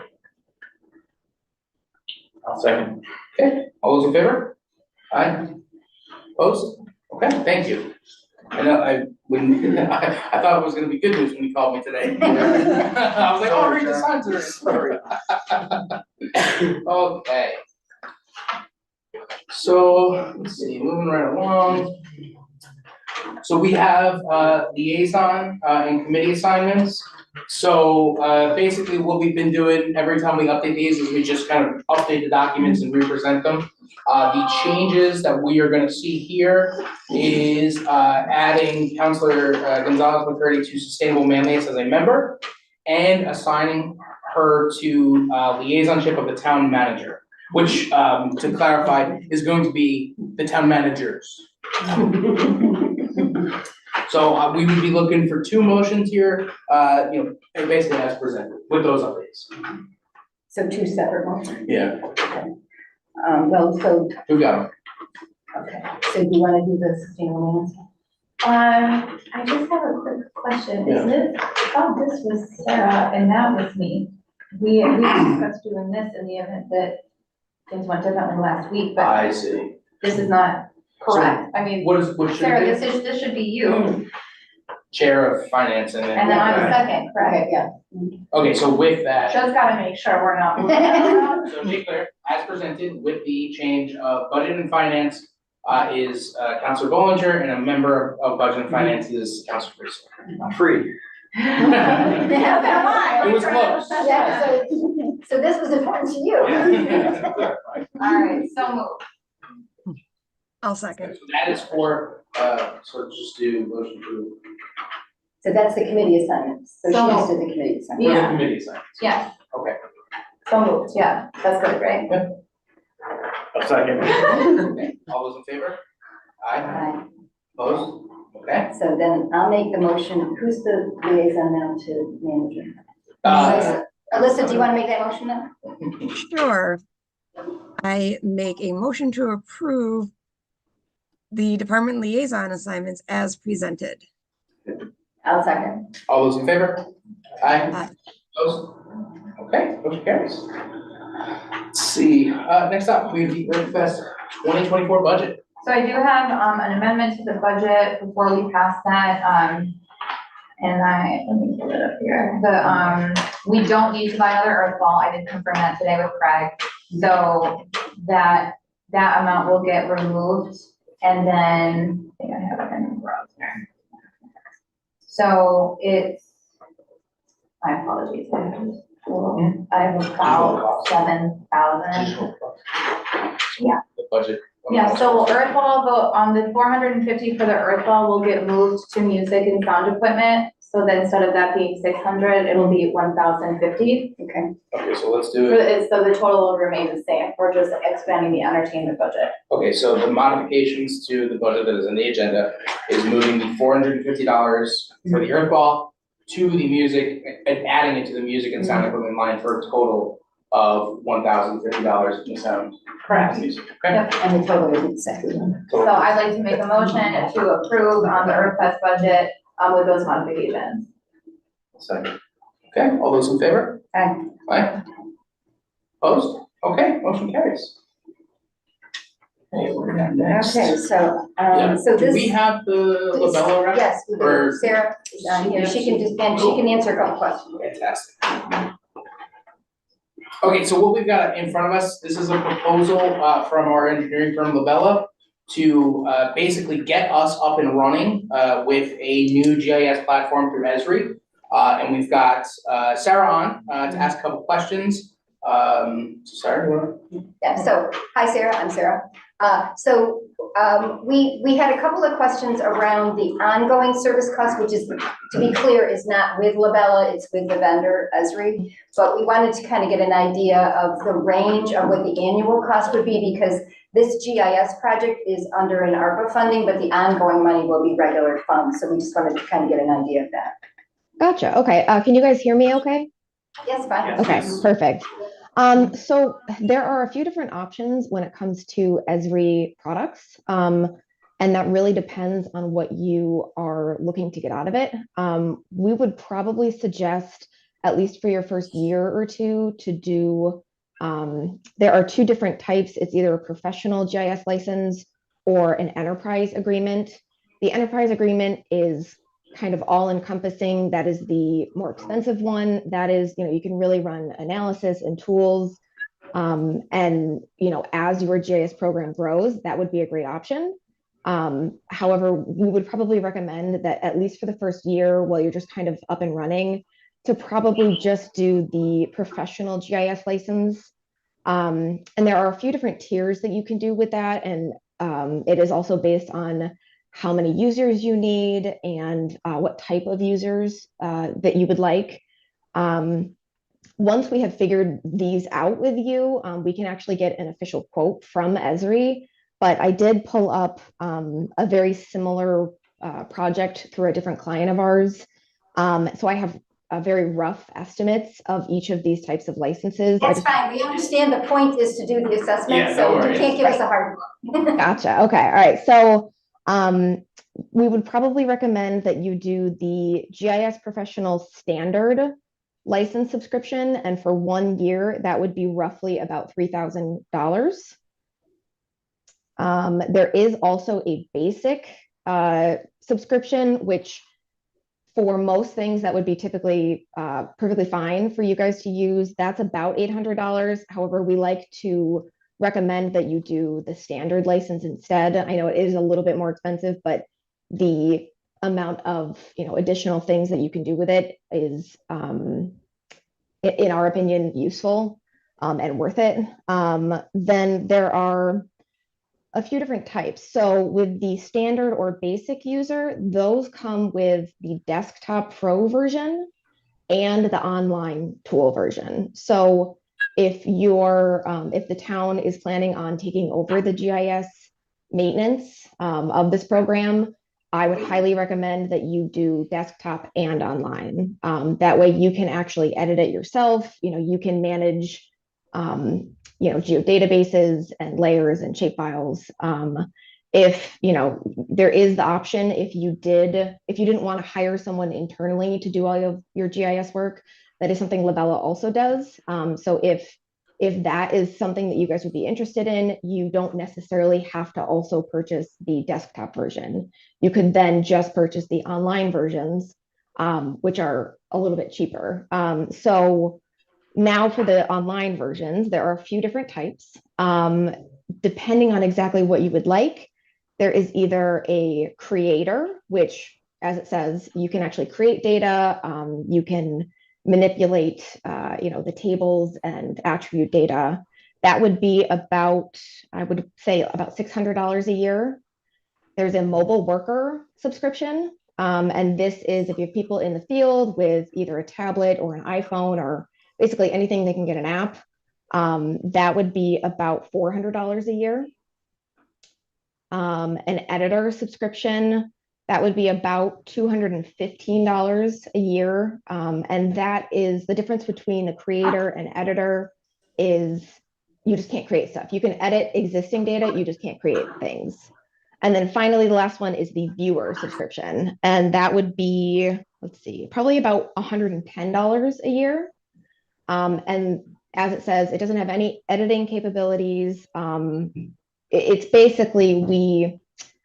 I'll second. Okay, all those in favor? Aye. Opposed? Okay, thank you. I know, I thought it was gonna be good news when you called me today. I was like, oh, read the signs today. Sorry. Okay. So, let's see, moving right along. So we have liaison and committee assignments. So basically what we've been doing every time we update these is we just kind of update the documents and represent them. The changes that we are gonna see here is adding Counselor Gonzalez McCurdy to Sustainable Manlius as a member and assigning her to liaisonship of the town manager. which, to clarify, is going to be the town managers. So we would be looking for two motions here, basically as presented with those updates. So two separate motions. Yeah. Well, so, Who got them? okay, so do you want to do the sustainable management? I just have a quick question. Is this, I thought this was Sarah and that was me. We discussed doing this in the event that things went differently last week, but I see. this is not correct. I mean, What should Sarah, it this should be you, be? Chair of Finance and then. and then I'm second, correct? Okay, yeah. Okay, so with that, Just gotta make sure we're not moving that around. so to be clear, as presented with the change of Budget and Finance, is Counselor Bollinger, and a member of Budget and Finance is Counselor Priest. I'm free. It was close. Yeah, so this was important to you. All right, so moved. I'll second. So that is for, so just do motion to, So that's the committee assignments. So she So- just did the committee for assignments. the Yeah. committee side. Yes, Okay. so moved, yeah, that's good, right? A second. Okay. All those in favor? Aye. Aye. Opposed? Okay. So then I'll make the motion. Who's the liaison now to manager? Alyssa, do you want to make that motion now? Sure. I make a motion to approve the department liaison assignments as presented. I'll second. All those in favor? Aye. Aye. Opposed? Okay, motion carries. Let's see, next up, we have the Earth 2024 budget. So I do have, an amendment to the budget before we pass that, and let me pull it up here. We don't need to buy another earth ball. I did confirm that today with Craig. So that amount will get removed, and then, I think I have it in browser. So it's, my apologies. I have about 7,000. Yeah. The budget. Yeah, so earth ball, the 450 for the earth ball will get moved to music and sound equipment. So then instead of that being 600, it'll be 1,050. Okay. Okay, so let's do it. So the total will remain the same. We're just expanding the entertainment budget. Okay, so the modifications to the budget that is on the agenda is moving the $450 for the earth ball to the music and adding it to the music and sound equipment line for a total of $1,050 in the sound. Correct. Music, okay? Yep. And the total is the same. So I'd like to make a motion to approve the Earth Fest budget with those modifications. Second. Okay, all those in favor? Aye. Aye. Opposed? Okay, motion carries. Okay, what do we got next? Okay, so, Yeah. so Do this. we have the labello rep? Yes, we do. Or- Sarah is on here. She can just, and she can answer a couple questions. Fantastic. Okay, so what we've got in front of us, this is a proposal from our engineering firm Labella to basically get us up and running with a new GIS platform through Esri. And we've got Sarah on to ask a couple questions. Sarah, you wanna? Yeah, so, hi Sarah, I'm Sarah. We had a couple of questions around the ongoing service cost, which is, to be clear, is not with Labella, it's with the vendor, Esri. But we wanted to kind of get an idea of the range of what the annual cost would be, because this GIS project is under an ARPA funding, but the ongoing money will be regular funds. So we just wanted to kind of get an idea of that. Gotcha. Okay. Can you guys hear me okay? Yes, fine. Okay, perfect. So there are a few different options when it comes to Esri products. And that really depends on what you are looking to get out of it. We would probably suggest, at least for your first year or two, to do, there are two different types. It's either a professional GIS license or an enterprise agreement. The enterprise agreement is kind of all encompassing. That is the more expensive one. That is, you can really run analysis and tools. And, as your GIS program grows, that would be a great option. However, we would probably recommend that at least for the first year, while you're just kind of up and running, to probably just do the professional GIS license. And there are a few different tiers that you can do with that. And it is also based on how many users you need and what type of users that you would like. once we have figured these out with you, we can actually get an official quote from Esri. But I did pull up a very similar project through a different client of ours. So I have very rough estimates of each of these types of licenses. That's fine. We understand the point is to do the assessment, Yeah, no so you worries. can't give us a hard look. Gotcha. Okay. All right. So we would probably recommend that you do the GIS Professional Standard license subscription. And for 1 year, that would be roughly about $3,000. There is also a basic subscription, which for most things that would be typically perfectly fine for you guys to use. That's about $800. However, we like to recommend that you do the standard license instead. I know it is a little bit more expensive, but the amount of additional things that you can do with it is, in our opinion, useful and worth it. Then there are a few different types. So with the standard or basic user, those come with the desktop pro version and the online tool version. So if the town is planning on taking over the GIS maintenance of this program, I would highly recommend that you do desktop and online. That way you can actually edit it yourself. You can manage geodatabases and layers and shapefiles. If there is the option, if you didn't want to hire someone internally to do all of your GIS work, that is something Labella also does. So if that is something that you guys would be interested in, you don't necessarily have to also purchase the desktop version. You could then just purchase the online versions, which are a little bit cheaper. So now for the online versions, there are a few different types. Depending on exactly what you would like, there is either a creator, which, as it says, you can actually create data. You can manipulate, the tables and attribute data. That would be about, I would say, about $600 a year. There's a mobile worker subscription. And this is if you have people in the field with either a tablet or an iPhone or basically anything they can get an app. That would be about $400 a year. An editor subscription, that would be about $215 a year. And that is the difference between a creator and editor is you just can't create stuff. You can edit existing data, you just can't create things. And then finally, the last one is the viewer subscription. And that would be, let's see, probably about $110 a year. And as it says, it doesn't have any editing capabilities. It's basically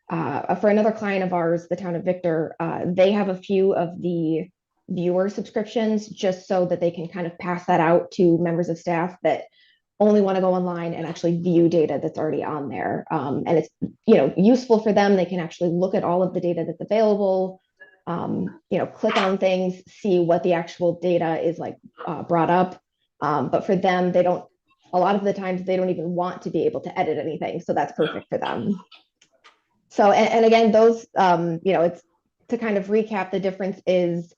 for another client of ours, the town of Victor, they have a few of the viewer subscriptions just so that they can kind of pass that out to members of staff that only want to go online and actually view data that's already on there. And it's useful for them. They can actually look at all of the data that's available, click on things, see what the actual data is like brought up. But for them, a lot of the times they don't even want to be able to edit anything. So that's perfect for them. So, and again, those, it's to kind of recap, the difference is,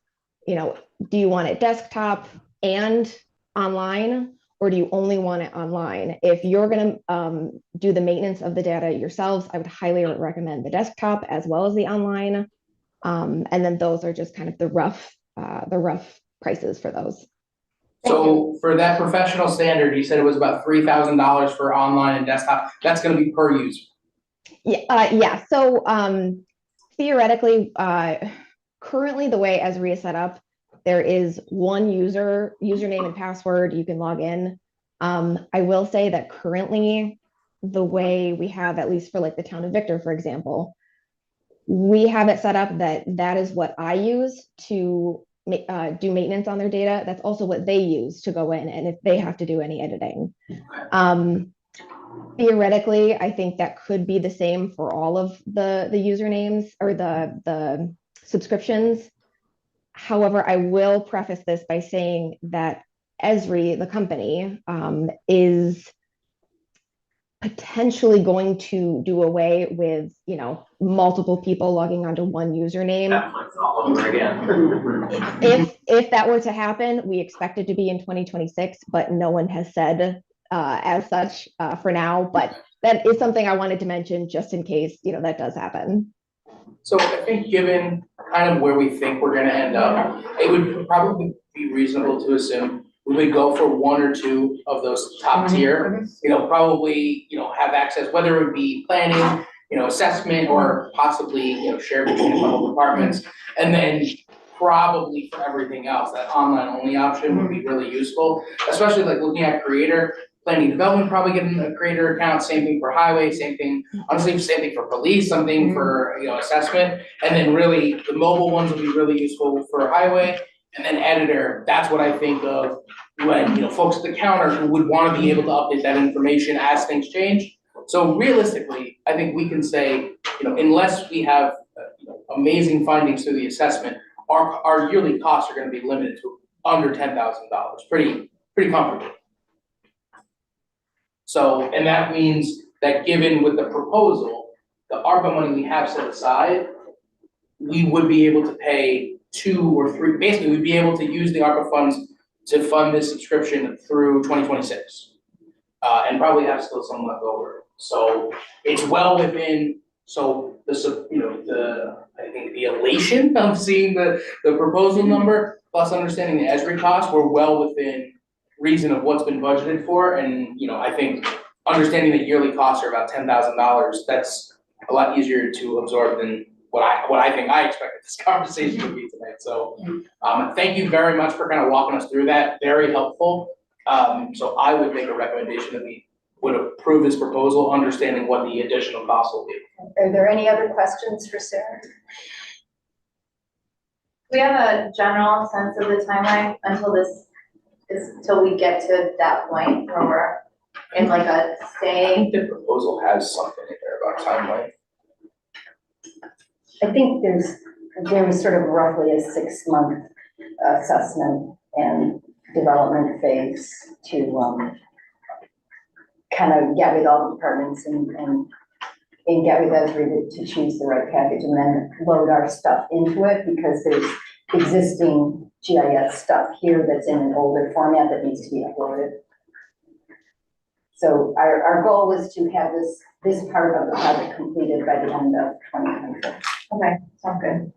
do you want it desktop and online, or do you only want it online? If you're going to do the maintenance of the data yourselves, I would highly recommend the desktop as well as the online. And then those are just kind of the rough prices for those. So for that professional standard, you said it was about $3,000 for online and desktop. That's going to be per user. Yeah. So theoretically, currently the way Esri is set up, there is one username and password you can log in. I will say that currently the way we have, at least for like the town of Victor, for example, we have it set up that is what I use to do maintenance on their data. That's also what they use to go in and if they have to do any editing. Theoretically, I think that could be the same for all of the usernames or the subscriptions. However, I will preface this by saying that Esri, the company, is potentially going to do away with, multiple people logging onto one username. Netflix all over again. If that were to happen, we expect it to be in 2026, but no one has said as such for now. But that is something I wanted to mention just in case, that does happen. So I think given kind of where we think we're gonna end up, it would probably be reasonable to assume we would go for one or two of those top tier, probably, have access, whether it would be planning, assessment, or possibly, shared between a couple departments. And then probably for everything else, that online only option would be really useful, especially like looking at creator, planning development, probably getting a creator account, same thing for highway, same thing, honestly, same thing for police, something for, assessment. And then really, the mobile ones would be really useful for highway. And then editor, that's what I think of when, folks at the counter who would want to be able to update that information as things change. So realistically, I think we can say, unless we have, amazing findings through the assessment, our yearly costs are going to be limited to under $10,000, pretty comfortably. So, and that means that given with the proposal, the ARPA money we have set aside, we would be able to pay 2 or 3, basically we'd be able to use the ARPA funds to fund this subscription through 2026. And probably have still some left over. So it's well within, so I think the elation of seeing the proposal number plus understanding the ESRI costs, we're well within reason of what's been budgeted for. And, I think understanding that yearly costs are about $10,000, that's a lot easier to absorb than what I think I expected this conversation to be tonight. So thank you very much for kind of walking us through that, very helpful. So I would make a recommendation that we would approve this proposal, understanding what the additional cost will be. Are there any other questions for Sarah? We have a general sense of the timeline until we get to that point where we're in like a I stay. think the proposal has something in there about timeline. I think there was sort of roughly a 6-month assessment and development phase to kind of get with all the departments and get with Esri to choose the right package and then load our stuff into it, because there's existing GIS stuff here that's in an older format that needs to be uploaded. So our goal was to have this part of the project completed by the end of 2024. Okay, sounds good.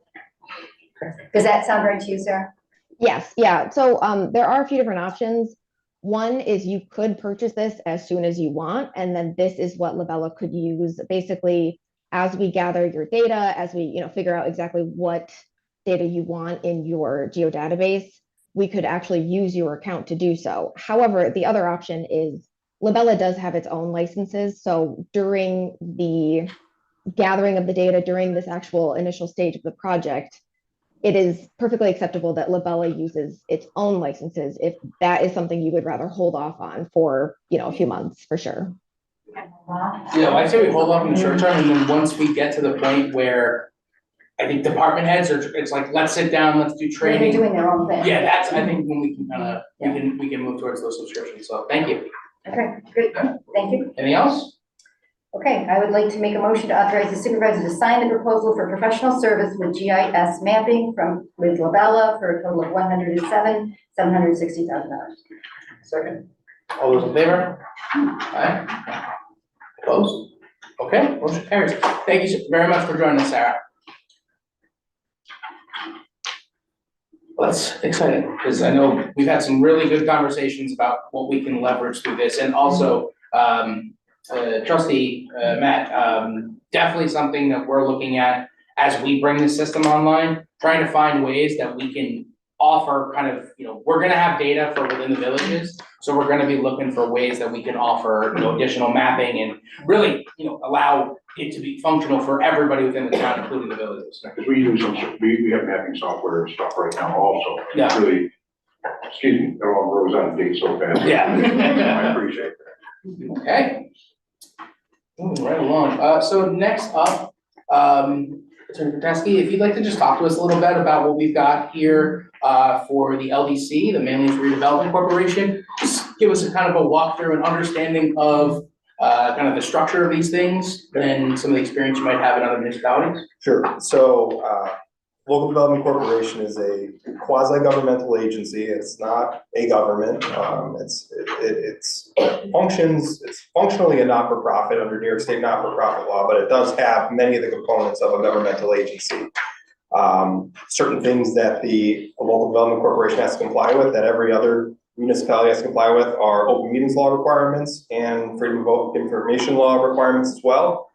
Does that sound right to you, Sarah? Yes, yeah. So there are a few different options. One is you could purchase this as soon as you want, and then this is what Labella could use basically as we gather your data, as we figure out exactly what data you want in your geodatabase, we could actually use your account to do so. However, the other option is Labella does have its own licenses. So during the gathering of the data, during this actual initial stage of the project, it is perfectly acceptable that Labella uses its own licenses if that is something you would rather hold off on for, a few months for sure. Yeah, I'd say we hold off in the short term, and then once we get to the point where I think department heads are, it's like, let's sit down, let's do training. They're doing their own thing. Yeah, that's, I think when we can kind of, we can move towards those subscriptions, so thank you. Okay, great, thank you. Anything else? Okay, I would like to make a motion to authorize the supervisor to sign the proposal for professional service with GIS mapping with Labella for a total of $107,760,000. Second. All those in favor? Aye. Opposed? Okay, motion carries. Thank you very much for joining us, Sarah. Well, that's exciting, because I know we've had some really good conversations about what we can leverage through this, and also, Trustee Matt, definitely something that we're looking at as we bring the system online, trying to find ways that we can offer kind of, we're gonna have data for within the villages, so we're gonna be looking for ways that we can offer, additional mapping and really, allow it to be functional for everybody within the town, including the villages. Because we use we have mapping software and stuff right now also. Yeah. It's really, excuse me, it all grows out of date so fast. Yeah. I appreciate that. Okay. Moving right along. So next up, Attorney Kotowski, if you'd like to just talk to us a little bit about what we've got here for the LDC, the Manlius Redevelopment Corporation. Just give us a kind of a walkthrough and understanding of kind of the structure of these things and some of the experience you might have in other municipalities? Sure. So, Local Development Corporation is a quasi-governmental agency. It's not a government. It's functionally a not-for-profit under New York State not-for-profit law, but it does have many of the components of a governmental agency. Certain things that the Local Development Corporation has to comply with, that every other municipality has to comply with, are open meetings law requirements and freedom of information law requirements as well.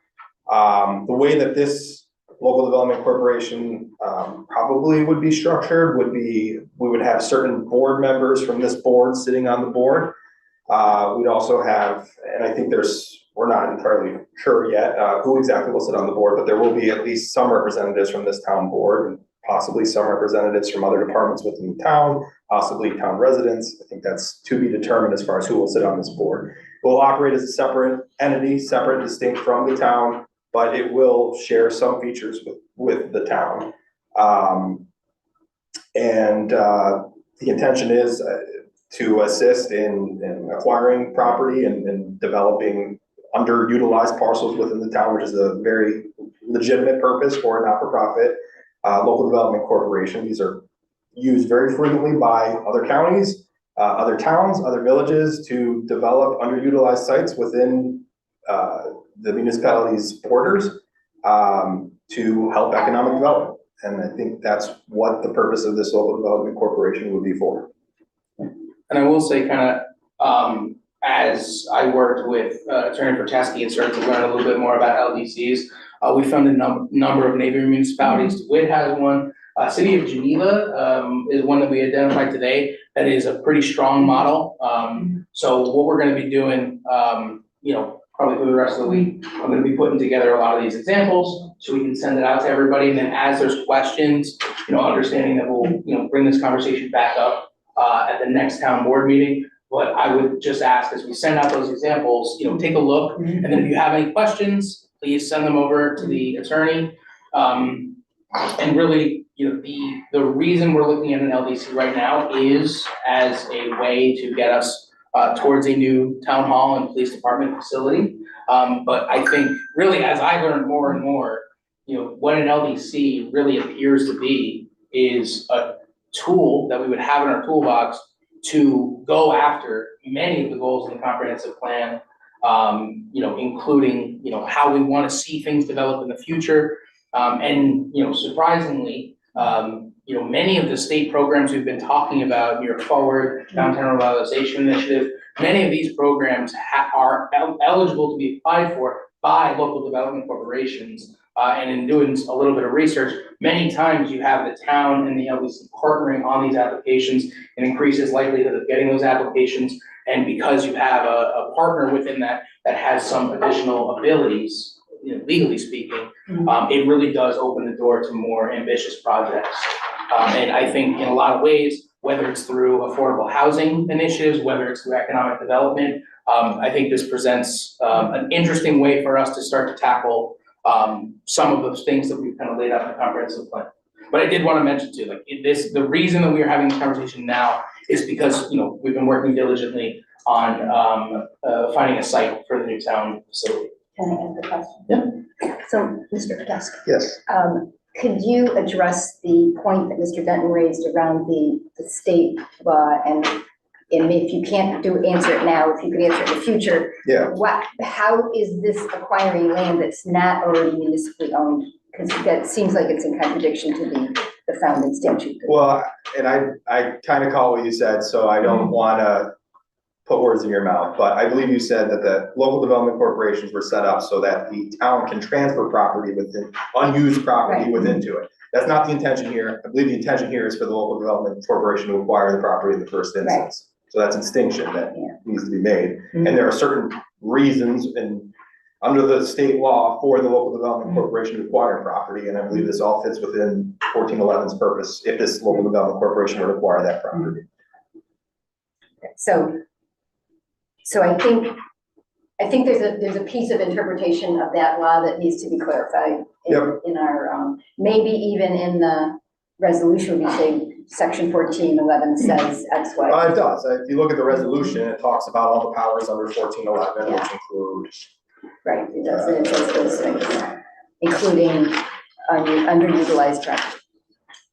The way that this Local Development Corporation probably would be structured would be, we would have certain board members from this board sitting on the board. We'd also have, and I think we're not entirely sure yet who exactly will sit on the board, but there will be at least some representatives from this town board and possibly some representatives from other departments within the town, possibly town residents. I think that's to be determined as far as who will sit on this board. It will operate as a separate entity, separate and distinct from the town, but it will share some features with the town. The intention is to assist in acquiring property and developing underutilized parcels within the town, which is a very legitimate purpose for a not-for-profit local development corporation. These are used very frequently by other counties, other towns, other villages to develop underutilized sites within the municipality's borders to help economic development. And I think that's what the purpose of this local development corporation would be for. And I will say as I worked with Attorney Protesky and started to learn a little bit more about LDCs, we found a number of neighboring municipalities. DeWitt has one. City of Geneva is one that we identified today that is a pretty strong model. So what we're going to be doing, probably for the rest of the week, I'm going to be putting together a lot of these examples so we can send it out to everybody. And then as there's questions, understanding that we'll, bring this conversation back up at the next town board meeting. But I would just ask, as we send out those examples, take a look. And then if you have any questions, please send them over to the attorney. And really, the reason we're looking at an LDC right now is as a way to get us towards a new town hall and police department facility. But I think really, as I learned more and more, what an LDC really appears to be is a tool that we would have in our toolbox to go after many of the goals in the comprehensive plan, including, how we want to see things develop in the future. And surprisingly, many of the state programs we've been talking about, New York Forward, Downtown Revitalization Initiative, many of these programs are eligible to be applied for by local development corporations. And in doing a little bit of research, many times you have the town and the LDC partnering on these applications and increases likelihood of getting those applications. And because you have a partner within that has some additional abilities, legally speaking, it really does open the door to more ambitious projects. And I think in a lot of ways, whether it's through affordable housing initiatives, whether it's through economic development, I think this presents an interesting way for us to start to tackle some of those things that we've kind of laid out in the comprehensive plan. But I did want to mention too, the reason that we are having this conversation now is because, we've been working diligently on finding a site for the new town facility. Can I ask a question? Yeah. So, Mr. Podesta. Yes. Could you address the point that Mr. Denton raised around the state law, and if you can't answer it now, if you could answer it in the future? Yeah. How is this acquiring land that's not already municipally owned? Because that seems like it's in contradiction to the founding statute. Well, and I kind of caught what you said, so I don't want to put words in your mouth, but I believe you said that the local development corporations were set up so that the town can transfer property within, unused property within to it. That's not the intention here. I believe the intention here is for the local development corporation to acquire the property in the first instance. So that's a distinction that needs to be made. And there are certain reasons under the state law for the local development corporation to acquire property, and I believe this all fits within 1411's purpose if this local development corporation would acquire that property. So I think there's a piece of interpretation of that law that needs to be clarified in our maybe even in the resolution we say section 1411 says X, Y. It does. If you look at the resolution, it talks about all the powers under 1411, which include. Right, it does, and it says those things, including underutilized property.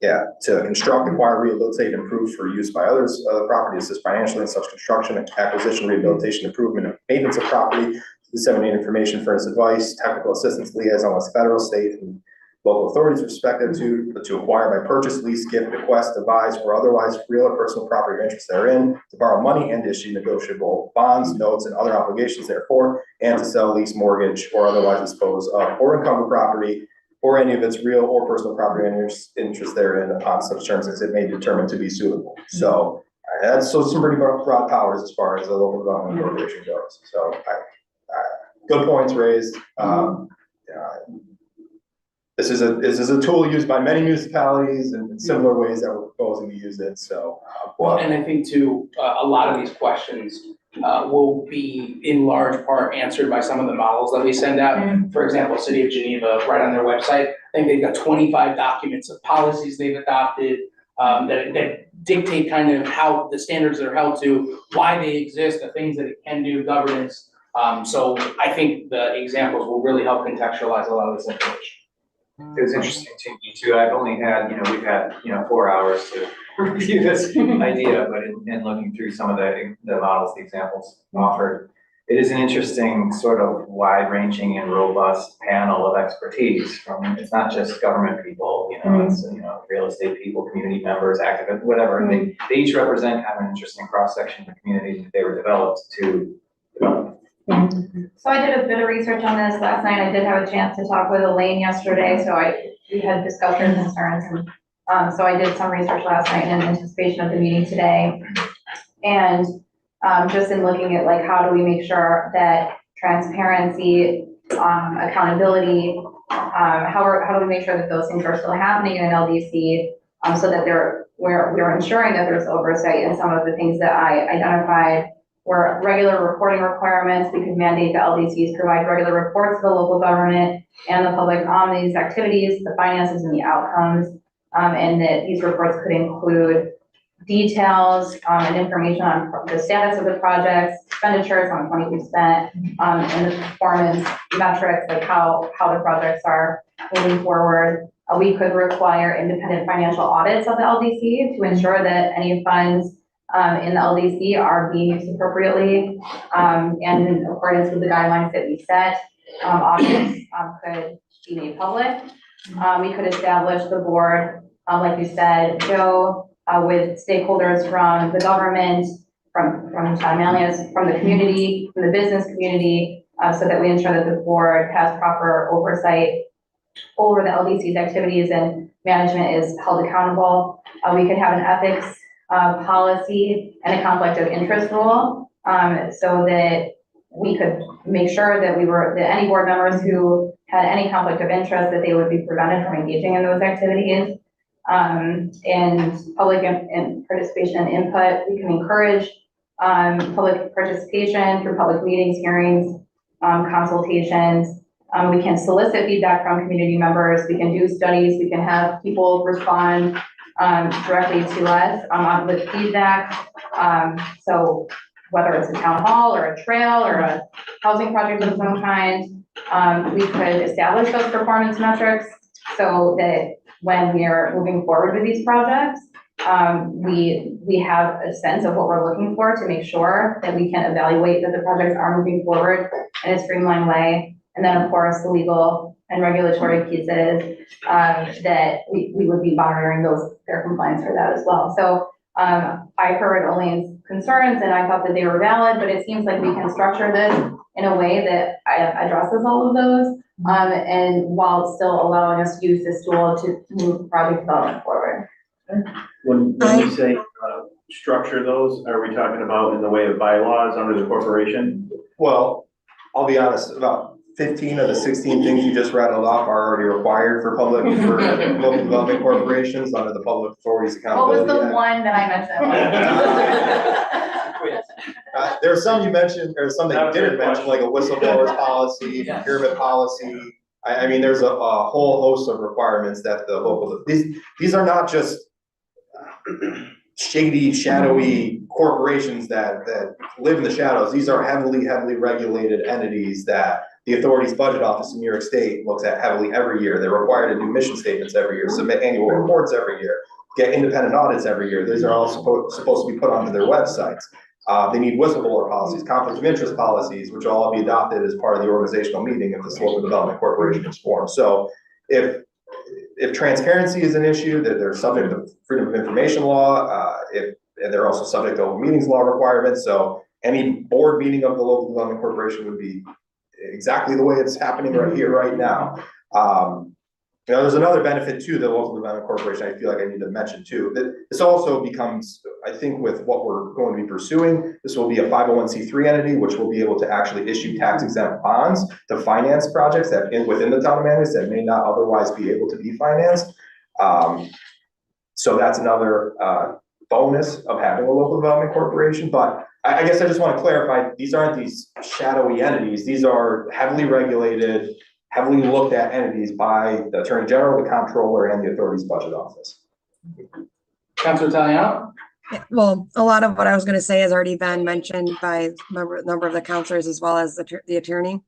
Yeah, to construct, acquire, rehabilitate, improve for use by others, property assist financially in such construction, acquisition, rehabilitation, improvement, and maintenance of property, disseminate information, furnish advice, technical assistance, liaison with federal, state, and local authorities respective to acquire by purchase, lease, gift, bequest, devise, or otherwise real or personal property or interest therein, to borrow money and issue negotiable bonds, notes, and other obligations therefore, and to sell, lease, mortgage, or otherwise dispose of or encumber property or any of its real or personal property and interest therein upon such terms as it may determine to be suitable. So that's some pretty broad powers as far as the local development corporation goes. So good points raised. This is a tool used by many municipalities in similar ways that we're proposing to use it. So well, and I think too, a lot of these questions will be in large part answered by some of the models that we send out. For example, City of Geneva, right on their website, I think they've got 25 documents of policies they've adopted that dictate kind of how the standards they're held to, why they exist, the things that it can do, governance. So I think the examples will really help contextualize a lot of this information. It was interesting to me too. I've only had, we've had, 4 hours to review this idea, but in looking through some of the models, the examples offered, it is an interesting sort of wide-ranging and robust panel of expertise from, it's not just government people, it's, real estate people, community members, activists, whatever. They each represent kind of an interesting cross-section of the community that they were developed to develop. So I did a bit of research on this last night. I did have a chance to talk with Elaine yesterday, so we had discussed our concerns. And so I did some research last night in anticipation of the meeting today. And just in looking at like, how do we make sure that transparency, accountability, how do we make sure that those things are still happening in LDC, so that we're ensuring that there's oversight. And some of the things that I identified were regular reporting requirements. We could mandate the LDCs provide regular reports to the local government and the public on these activities, the finances and the outcomes, and that these reports could include details and information on the status of the projects, expenditures on money we spent, and the performance metrics, like how the projects are moving forward. We could require independent financial audits of the LDC to ensure that any funds in the LDC are being used appropriately and in accordance with the guidelines that we set. Audits could be made public. We could establish the board, like you said, Joe, with stakeholders from the government, from Town Manlius, from the community, from the business community, so that we ensure that the board has proper oversight over the LDC's activities and management is held accountable. We could have an ethics policy and a conflict of interest rule, so that we could make sure that that any board members who had any conflict of interest, that they would be prevented from engaging in those activities. And public and participation and input, we can encourage public participation through public meetings, hearings, consultations. We can solicit feedback from community members. We can do studies. We can have people respond directly to us with feedback. So whether it's a town hall or a trail or a housing project of some kind, we could establish those performance metrics so that when we are moving forward with these projects, we have a sense of what we're looking for to make sure that we can evaluate that the projects are moving forward in a streamlined way. And then, of course, the legal and regulatory pieces that we would be monitoring their compliance for that as well. So I heard Elaine's concerns and I thought that they were valid, but it seems like we can structure this in a way that addresses all of those, and while still allowing us to use this tool to move project development forward. When we say structure those, are we talking about in the way of bylaws under the corporation? Well, I'll be honest, about 15 of the 16 things you just rattled off are already required for local development corporations under the Public Authorities Accountability What was the Act. one that I mentioned? There are some you mentioned, or some that you didn't mention, like a whistleblowers policy, procurement policy. I mean, there's a whole host of requirements that the local, these are not just shady, shadowy corporations that live in the shadows. These are heavily regulated entities that the authority's budget office in New York State looks at heavily every year. They're required to do mission statements every year, submit annual reports every year, get independent audits every year. These are all supposed to be put onto their websites. They need whistleblower policies, conflict of interest policies, which will all be adopted as part of the organizational meeting if this local development corporation is formed. So if transparency is an issue, that they're subject to freedom of information law, and they're also subject to open meetings law requirements. So any board meeting of the local development corporation would be exactly the way it's happening right here, right now. There's another benefit to the local development corporation I feel like I need to mention too. That this also becomes, I think with what we're going to be pursuing, this will be a 501c3 entity, which will be able to actually issue tax exempt bonds to finance projects that within the town of Manlius that may not otherwise be able to be financed. So that's another bonus of having a local development corporation. But I guess I just want to clarify, these aren't these shadowy entities. These are heavily regulated, heavily looked at entities by the Attorney General, the Comptroller, and the authority's budget office. Councilor Italiano? Yeah, well, a lot of what I was going to say has already been mentioned by a number of the counselors as well as the attorney.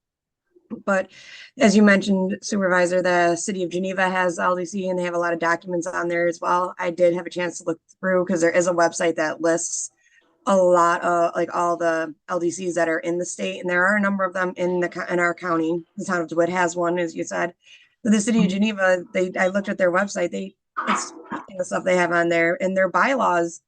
But as you mentioned, Supervisor, the city of Geneva has LDC and they have a lot of documents on there as well. I did have a chance to look through because there is a website that lists a lot of like all the LDCs that are in the state, and there are a number of them in our county. The town of DeWitt has one, as you said. But the city of Geneva, I looked at their website. It's the stuff they have on there, and their bylaws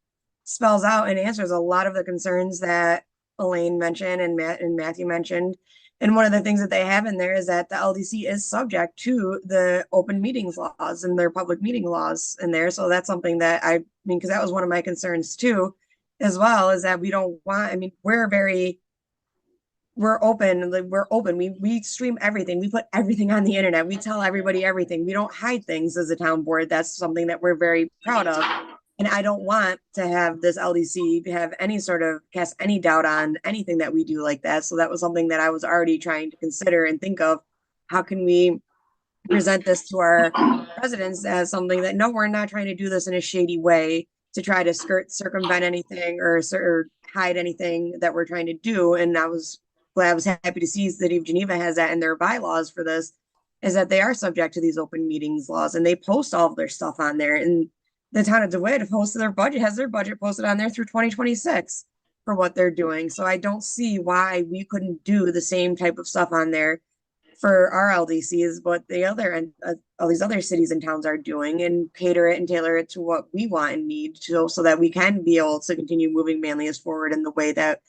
spells out and answers a lot of the concerns that Elaine mentioned and Matthew mentioned. And one of the things that they have in there is that the LDC is subject to the open meetings laws and their public meeting laws in there. So that's something that because that was one of my concerns too, as well, is that we don't want, we're open, like we're open. We stream everything. We put everything on the internet. We tell everybody everything. We don't hide things as a town board. That's something that we're very proud of. And I don't want to have this LDC have any sort of cast any doubt on anything that we do like that. So that was something that I was already trying to consider and think of. How can we present this to our residents as something that, no, we're not trying to do this in a shady way to try to circumvent anything or hide anything that we're trying to do. And I was happy to see the city of Geneva has that in their bylaws for this, is that they are subject to these open meetings laws and they post all of their stuff on there. And the town of DeWitt has their budget posted on there through 2026 for what they're doing. So I don't see why we couldn't do the same type of stuff on there for our LDCs, but all these other cities and towns are doing, and cater it and tailor it to what we want and need to, so that we can be able to continue moving Manlius forward in the way that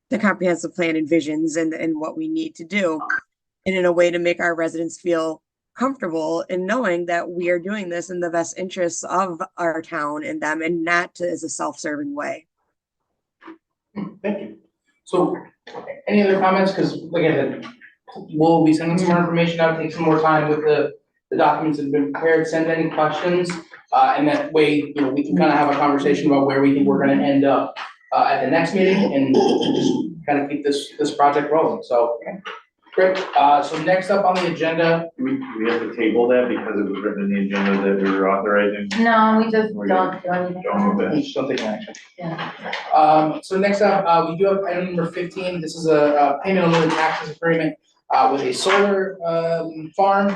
the comprehensive plan envisions and what we need to do, and in a way to make our residents feel comfortable in knowing that we are doing this in the best interests of our town and them, and not as a self-serving way. Thank you. So any other comments? Because like I said, we'll be sending some more information out, take some more time with the documents that have been prepared, send any questions. And that way, we can kind of have a conversation about where we think we're going to end up at the next meeting and just kind of keep this project rolling. So great. So next up on the agenda. We have to table that because it was written in the agenda that we were authorizing. No, we just don't do anything. Just don't take an action. Yeah. So next up, we do have item number 15. This is a payment of limited taxes agreement with a solar farm.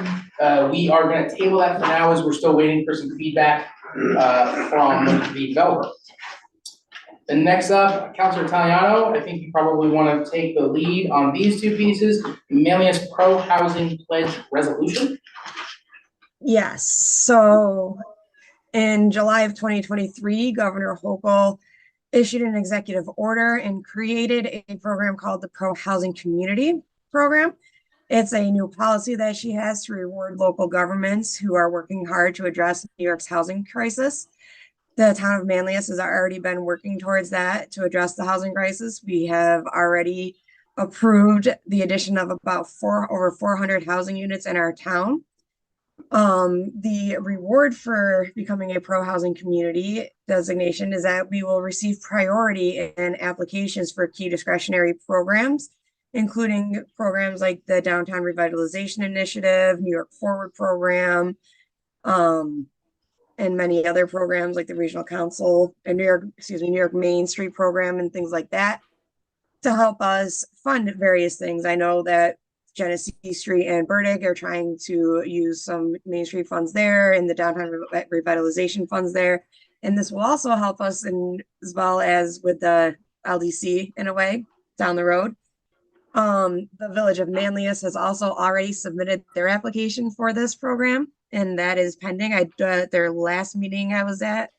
We are going to table that for now as we're still waiting for some feedback from the developer. And next up, Councilor Italiano, I think you probably want to take the lead on these two pieces. Manlius Pro Housing Pledge Resolution. Yes, so in July of 2023, Governor Hochul issued an executive order and created a program called the Pro Housing Community Program. It's a new policy that she has to reward local governments who are working hard to address New York's housing crisis. The town of Manlius has already been working towards that to address the housing crisis. We have already approved the addition of about over 400 housing units in our town. The reward for becoming a pro housing community designation is that we will receive priority in applications for key discretionary programs, including programs like the Downtown Revitalization Initiative, New York Forward Program, and many other programs like the Regional Council and New York Main Street Program and things like that to help us fund various things. I know that Genesee Street and Burdick are trying to use some Main Street funds there and the downtown revitalization funds there. And this will also help us in as well as with the LDC in a way down the road. The Village of Manlius has also already submitted their application for this program, and that is pending. Their last meeting I was at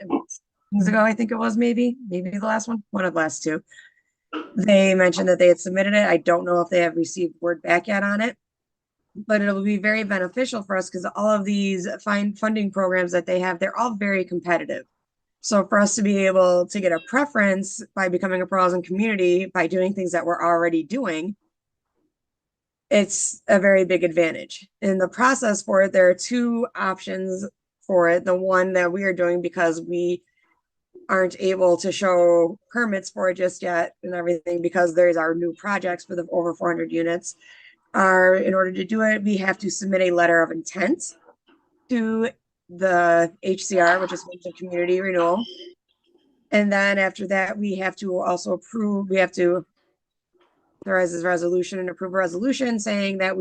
years ago, I think it was maybe the last one of the last two. They mentioned that they had submitted it. I don't know if they have received word back yet on it, but it'll be very beneficial for us because all of these funding programs that they have, they're all very competitive. So for us to be able to get a preference by becoming a pro-housing community, by doing things that we're already doing, it's a very big advantage. In the process for it, there are two options for it. The one that we are doing because we aren't able to show permits for it just yet and everything because there's our new projects for the over 400 units are in order to do it, we have to submit a letter of intent to the HCR, which is Homes and Community Renewal. And then after that, we have to also approve, we have to authorize this resolution and approve a resolution saying that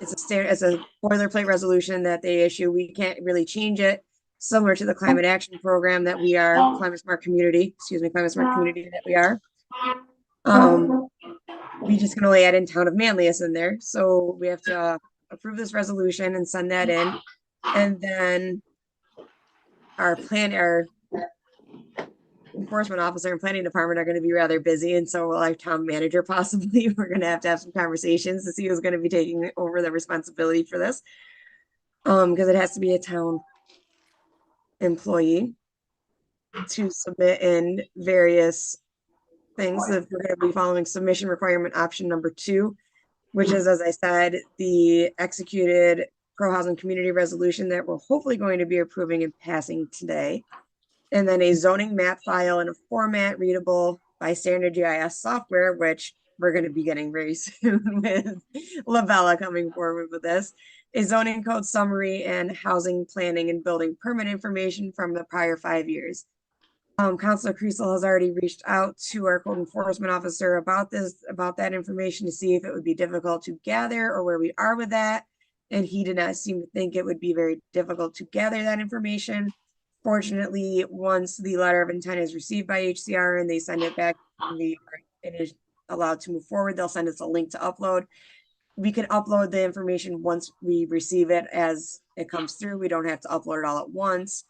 it's a boilerplate resolution that they issue. We can't really change it. Similar to the climate action program that we are, climate smart community that we are. We just can only add in town of Manlius in there. So we have to approve this resolution and send that in. And then our enforcement officer and planning department are going to be rather busy. And so will our town manager possibly. We're going to have some conversations to see who's going to be taking over the responsibility for this. Because it has to be a town employee to submit in various things. That we're going to be following submission requirement option number 2, which is, as I said, the executed pro-housing community resolution that we're hopefully going to be approving and passing today. And then a zoning map file in a format readable by standard GIS software, which we're going to be getting very soon with Lavella coming forward with this. A zoning code summary and housing planning and building permit information from the prior 5 years. Councilor Creasel has already reached out to our code enforcement officer about that information to see if it would be difficult to gather or where we are with that. And he did not seem to think it would be very difficult to gather that information. Fortunately, once the letter of intent is received by HCR and they send it back, it is allowed to move forward. They'll send us a link to upload. We can upload the information once we receive it as it comes through. We don't have to upload it all at once.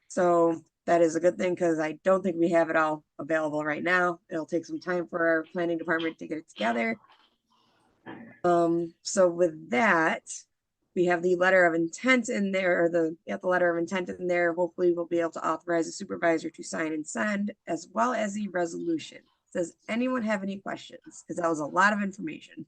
So that is a good thing because I don't think we have it all available right now. It'll take some time for our planning department to get it together. So with that, we have the letter of intent in there, or the letter of intent in there. Hopefully we'll be able to authorize a supervisor to sign and send, as well as the resolution. Does anyone have any questions? Because that was a lot of information.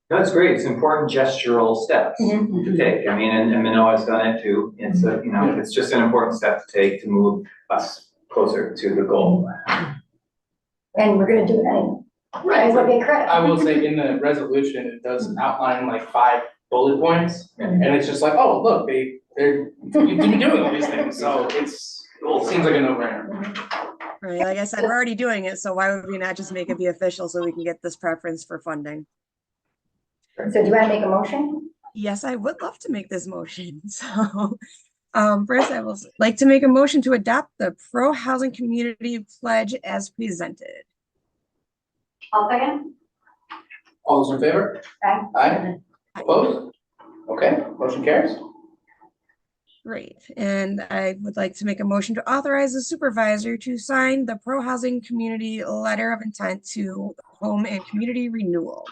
That's great. It's important gestural steps to take. I mean, and Manoa's done it too. It's a, it's just an important step to take to move us closer to the goal. And we're gonna do it anyway. Right. I will say in the resolution, it does outline like 5 bullet points, and it's just like, oh, look, they're doing all these things, so it seems like a no-brainer. Right, like I said, we're already doing it, so why would we not just make it be official so we can get this preference for funding? So do you want to make a motion? Yes, I would love to make this motion. So first I will like to make a motion to adopt the pro-housing community pledge as presented. I'll second. All those in favor? Aye. Aye. Opposed? Okay, motion carries. Great, and I would like to make a motion to authorize the supervisor to sign the pro-housing community letter of intent to home and community renewal.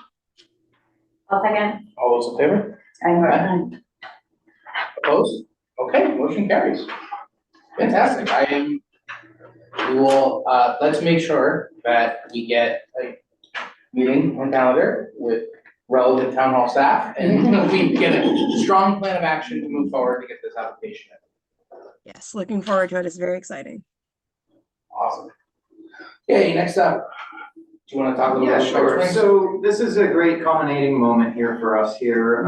I'll second. All those in favor? Aye. Opposed? Okay, motion carries. Fantastic. We will, let's make sure that we get a meeting on calendar with relevant town hall staff and we get a strong plan of action to move forward to get this application in. Yes, looking forward to it. It's very exciting. Awesome. Okay, next up, Do you want to talk a little Yeah, bit about sure. things? So this is a great culminating moment here for us here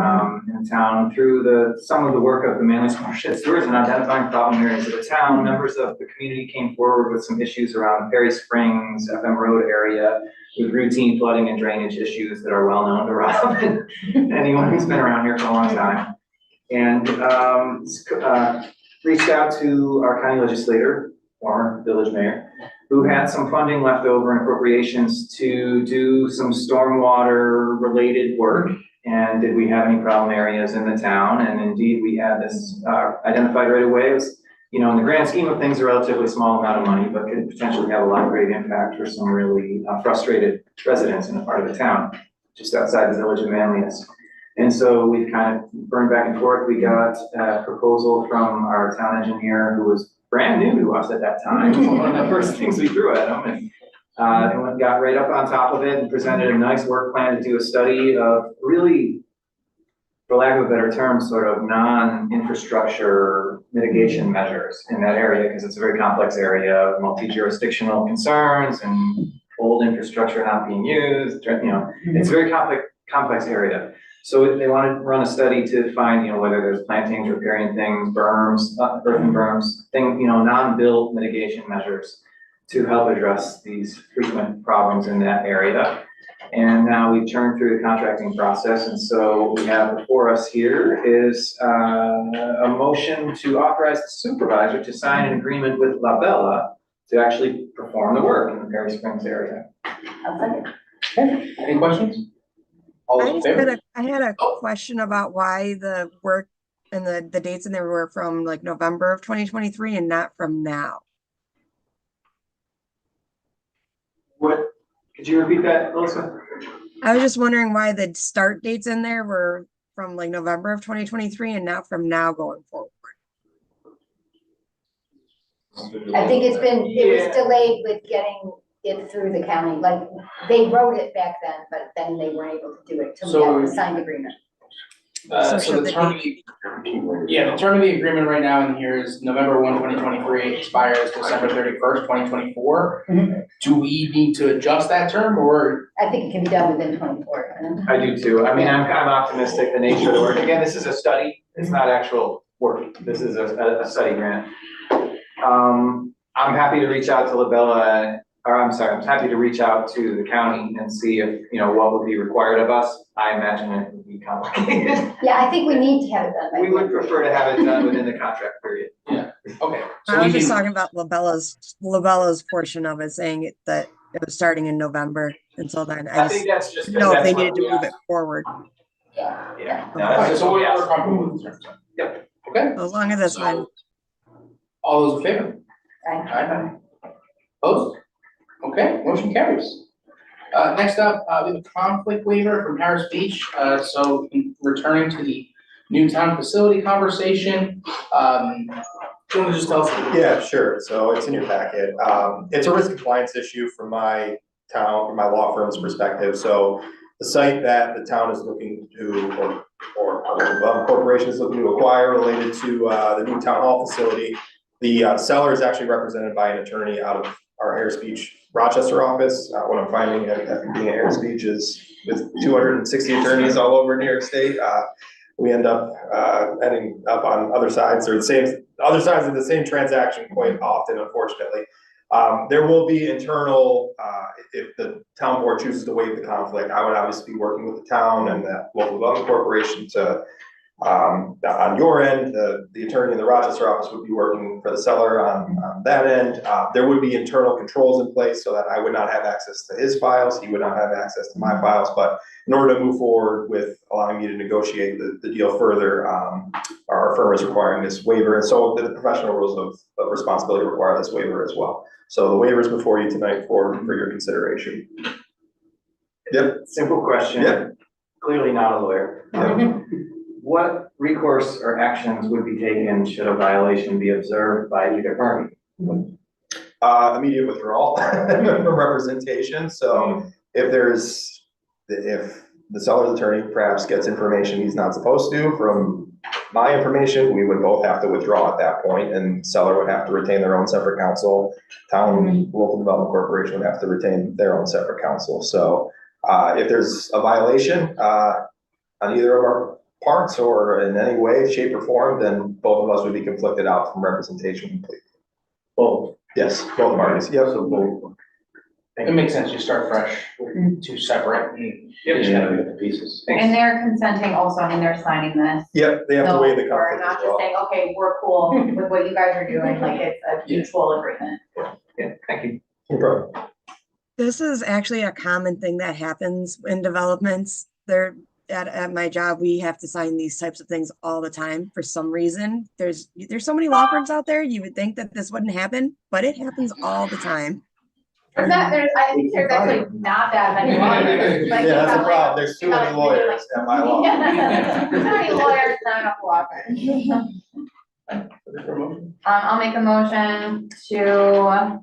in town through some of the work of the Manlius Watershed Stewards in identifying problem areas of the town. Members of the community came forward with some issues around Perry Springs, FM Road area with routine flooding and drainage issues that are well known to Rob and anyone who's been around here for a long time. And reached out to our county legislator, former village mayor, who had some funding left over in appropriations to do some stormwater related work. And did we have any problem areas in the town? And indeed, we had this identified right away. It was, in the grand scheme of things, a relatively small amount of money, but could potentially have a lot of great impact for some really frustrated residents in a part of the town, just outside the village of Manlius. And so we've kind of burned back and forth. We got a proposal from our town engineer who was brand new to us at that time. It was one of the first things we threw at him, and we got right up on top of it and presented a nice work plan to do a study of really, for lack of a better term, sort of non-infrastructure mitigation measures in that area, because it's a very complex area, multi-jurisdictional concerns and old infrastructure not being used. It's a very complex area. So they wanted to run a study to find, whether there's plantings, riparian things, berms, earthen berms, non-built mitigation measures to help address these frequent problems in that area. And now we've turned through the contracting process. And so we have before us here is a motion to authorize the supervisor to sign an agreement with La Bella to actually perform the work in the Perry Springs area. Okay, any questions? All those in favor? I had a question about why the work and the dates in there were from like November of 2023 and not from now. What, could you repeat that, Melissa? I was just wondering why the start dates in there were from like November of 2023 and not from now going forward. I think it was delayed with getting it through the county, like, they wrote it back then, but then they weren't able to do it till we got the signed agreement. So the term of the term of the agreement right now in here is November 1, 2023, expires December 31st, 2024. Do we need to adjust that term, or? I think it can be done within 24. I do too. I mean, I'm kind of optimistic the nature of the work. Again, this is a study. It's not actual work. This is a study grant. I'm happy to reach out to La Bella, I'm happy to reach out to the county and see if, what would be required of us. I imagine it would be complicated. Yeah, I think we need to have it done. We would prefer to have it done within the contract period. Yeah, okay. So I was just talking about La Bella's portion of it, saying that it was starting in November until then. I think that's just. know if they needed to move it forward. Yeah. Okay, so we're comfortable with the terms. Yep. Okay. As long as that's fine. All those in favor? Aye. Opposed? Okay, motion carries. Next up, we have a conflict waiver from Harris Beach. So returning to the new town facility conversation, do you want to just tell us? Yeah, sure. So it's in your packet. It's a risk compliance issue from my law firm's perspective. So the site that the town is looking to, or corporation is looking to acquire related to the new town hall facility, the seller is actually represented by an attorney out of our Harris Beach, Rochester office. What I'm finding after being at Harris Beach is with 260 attorneys all over New York State, we end up ending up on other sides of the same transaction quite often, unfortunately. There will be internal, if the town board chooses to waive the conflict, I would obviously be working with the town and the local development corporation to, on your end, the attorney in the Rochester office would be working for the seller on that end. There would be internal controls in place so that I would not have access to his files, he would not have access to my files, but in order to move forward with allowing me to negotiate the deal further, our firm is requiring this waiver, and so the professional rules of responsibility require this waiver as well. So the waiver is before you tonight for your consideration. Yep. Simple question. Yep. Clearly not a lawyer. Yep. What recourse or actions would be taken should a violation be observed by either party? Immediate withdrawal from representation. So if the seller's attorney perhaps gets information he's not supposed to from my information, we would both have to withdraw at that point, and seller would have to retain their own separate counsel. Town Local Development Corporation would have to retain their own separate counsel. So if there's a violation on either of our parts or in any way, shape, or form, then both of us would be conflicted out from representation completely. Both. Yes, both parties. Yep. So both. It makes sense, you start fresh, with two separate, and you just gotta get the pieces. And they're consenting also, I mean, they're signing this. Yep, they have to So weigh the we're conflict not as just well. saying, okay, we're cool with what you guys are doing, like it's a mutual agreement. Yeah, thank you. No problem. This is actually a common thing that happens in developments. There, at my job, we have to sign these types of things all the time for some reason. There's so many law firms out there, you would think that this wouldn't happen, but it happens all the time. I think there's actually not that many lawyers. Like, Yeah, that's a probably- problem. There's too many lawyers at my law. Too many lawyers, not enough law firms. I'll make a motion to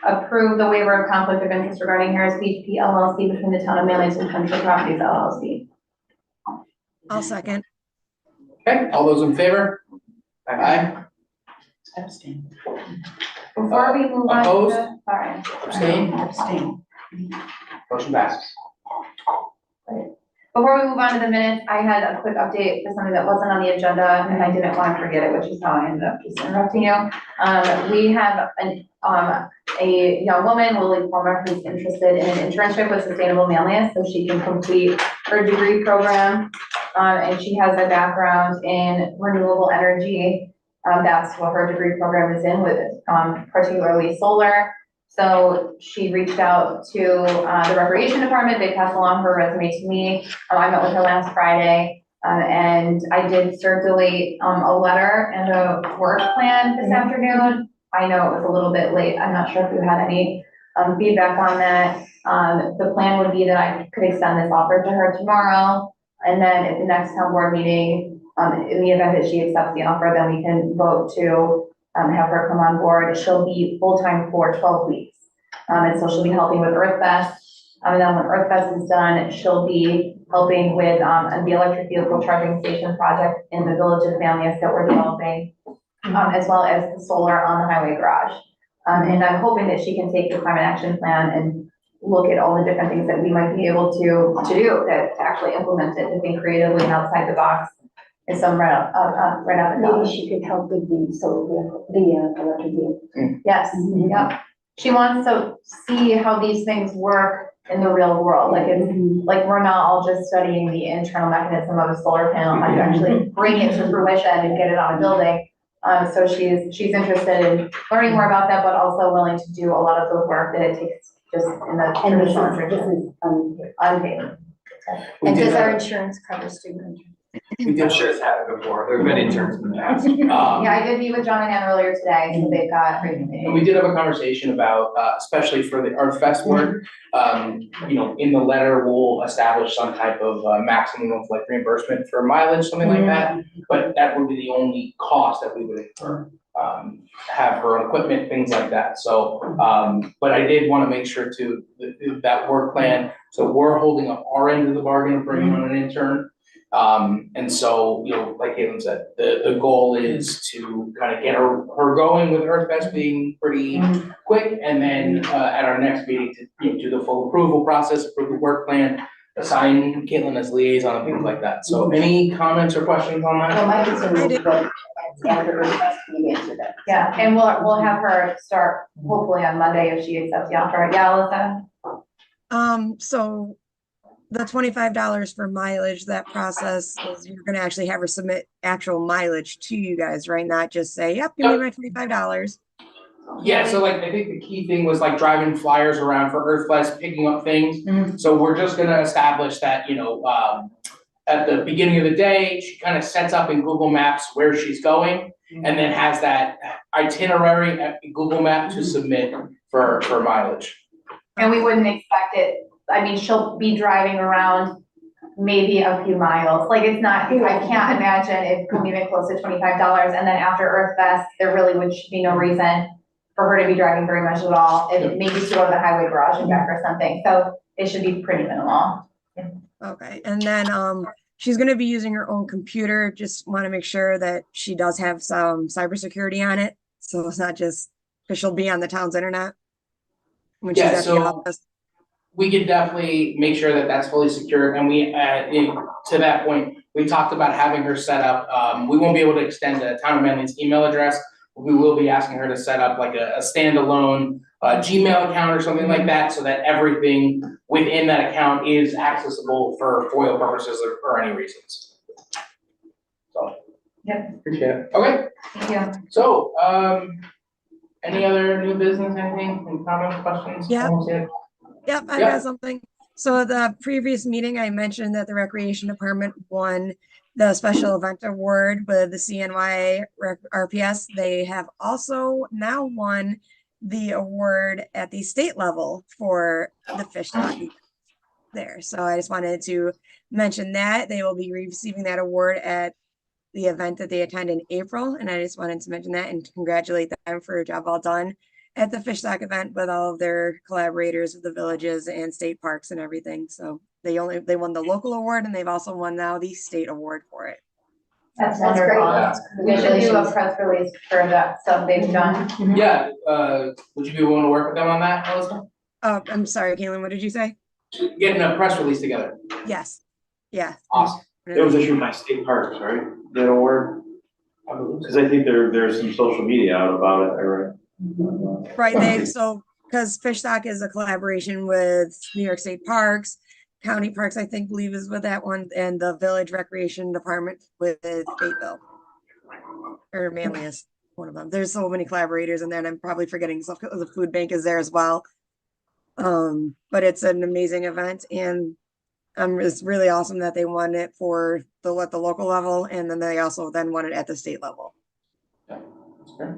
approve the waiver of conflict of interest regarding Harris Beach P LLC between the town of Manlius and Country Properties LLC. I'll second. Okay, all those in favor? Aye. Abstain. Before we move on to Opposed? the, sorry. Abstain? Abstain. Motion passes. Before we move on to the minutes, I had a quick update for something that wasn't on the agenda and I didn't want to forget it, which is how I ended up just interrupting you. We have a young woman, Lily Palmer, who's interested in an internship with Sustainable Manlius, so she can complete her degree program. And she has a background in renewable energy. That's what her degree program is in, with particularly solar. So she reached out to the recreation department. They passed along her resume to me. I met with her last Friday, and I did circulate a letter and a work plan this afternoon. I know it was a little bit late. I'm not sure if you had any feedback on that. The plan would be that I could extend this offer to her tomorrow, and then at the next town board meeting, in the event that she accepts the offer, then we can vote to have her come on board. She'll be full-time for 12 weeks. And so she'll be helping with EarthFest. And then when EarthFest is done, she'll be helping with the electric vehicle charging station project in the village of Manlius that we're developing, as well as the solar on the highway garage. And I'm hoping that she can take the climate action plan and look at all the different things that we might be able to do to actually implement it and think creatively and outside the box. And some right up and down. Maybe she could help with the solar vehicle, the electric vehicle. Yes, yeah. She wants to see how these things work in the real world. Like it's, like we're not all just studying the internal mechanism of a solar panel, how to actually bring it to fruition and get it on a building. So she's interested in learning more about that, but also willing to do a lot of the work that it takes just in the traditional internship. Unpaid. And does our insurance cover student? I'm sure it's happened before. There have been interns in the past. Yeah, I did meet with John and Ann earlier today, so they've got. And we did have a conversation about, especially for the Art Fest work, you know, in the letter, we'll establish some type of maximum of like reimbursement for mileage, something like that. But that would be the only cost that we would incur, have her equipment, things like that. So, but I did want to make sure to, that work plan, so we're holding up our end of the bargain of bringing on an intern. And so, you know, like Caitlin said, the goal is to kind of get her going with EarthFest being pretty quick, and then, at our next meeting to, you know, do the full approval process, approve the work plan, assign Caitlin as liaison and things like that. So any comments or questions on that? Well, my concern is that after EarthFest, you answer that. Yeah, and we'll have her start hopefully on Monday if she accepts the offer. Yeah, Alyssa? So the $25 for mileage, that process is you're gonna actually have her submit actual mileage to you guys, right? Not just say, yep, give me my $25. Yeah, so like, I think the key thing was like driving flyers around for EarthFest, picking up things. So we're just gonna establish that, you know, at the beginning of the day, she kind of sets up in Google Maps where she's going, and then has that itinerary at Google Map to submit for mileage. And we wouldn't expect it, I mean, she'll be driving around maybe a few miles, like it's not, I can't imagine it could be even close to $25, and then after EarthFest, there really would be no reason for her to be driving very much at all, and maybe to go to the highway garage and back or something, so it should be pretty minimal. Okay, and then she's gonna be using her own computer. Just want to make sure that she does have some cybersecurity on it. So it's not just, because she'll be on the town's internet when she's Yeah, at the so office. we could definitely make sure that that's fully secure, and to that point, we talked about having her set up, we won't be able to extend the town of Manlius email address. We will be asking her to set up like a standalone, Gmail account or something like that, so that everything within that account is accessible for FOIL purposes or for any reasons. So. Yep. Appreciate it. Okay, Thank you. so, any other new business, anything, any comments, questions? Yeah. Almost it? Yep, I Yeah. got something. So the previous meeting, I mentioned that the Recreation Department won the Special Event Award with the CNY RPS. They have also now won the award at the state level for the fish stock there. So I just wanted to mention that they will be receiving that award at the event that they attend in April. And I just wanted to mention that and congratulate them for a job well done at the fish stock event with all of their collaborators with the villages and state parks and everything. So they won the local award, and they've also won now the state award for it. That's That's great. wonderful. We should do a press release for that stuff they've done. Yeah, would you be willing to work with them on that, Melissa? Oh, I'm sorry, Caitlin, what did you say? Getting a press release together. Yes. Yeah. Awesome. It was issued by state parks, right? That award? Because I think there's some social media out about it, right? Right, because Fish Stock is a collaboration with New York State Parks, County Parks, I think, believe is with that one, and the Village Recreation Department with Fayetteville. Or Manlius, one of them. There's so many collaborators, and then I'm probably forgetting stuff because the food bank is there as well. But it's an amazing event, and it's really awesome that they won it for the local level, and then they also then won it at the state level. That's great.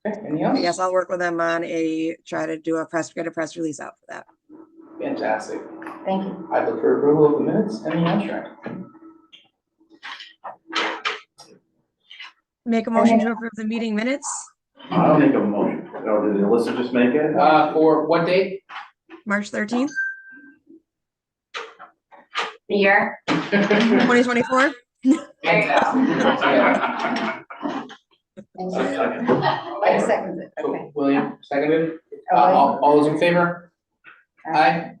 Okay, anything else? Yes, I'll work with them on get a press release out for that. Fantastic. Thank you. I look for approval of the minutes. Anything else, Sharon? Make a motion to approve the meeting minutes, I'll make a motion. Or did Alyssa just make it? For what date? March 13th, The year. 2024. Fantastic. I second it, okay. William, seconded. All those in favor? Aye.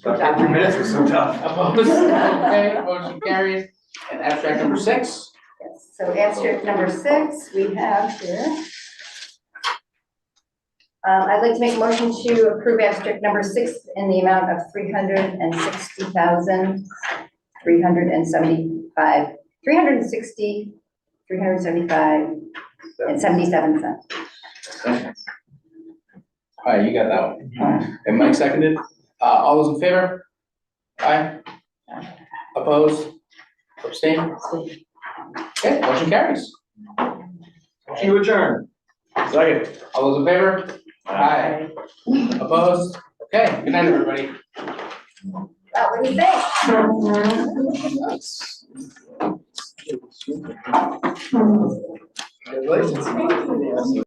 That 3 minutes was so tough. Opposed? Okay, motion carries. And abstract number 6? Yes, so abstract number 6, we have here. I'd like to make a motion to approve abstract number 6 in the amount of $375 and 77 cents. All right, you got that one. And Mike seconded. All those in favor? Aye. Opposed? Abstain? Okay, motion carries. Motion to adjourn. Second. All those in favor? Aye. Opposed? Okay, good night, everybody. What do you think? Congratulations.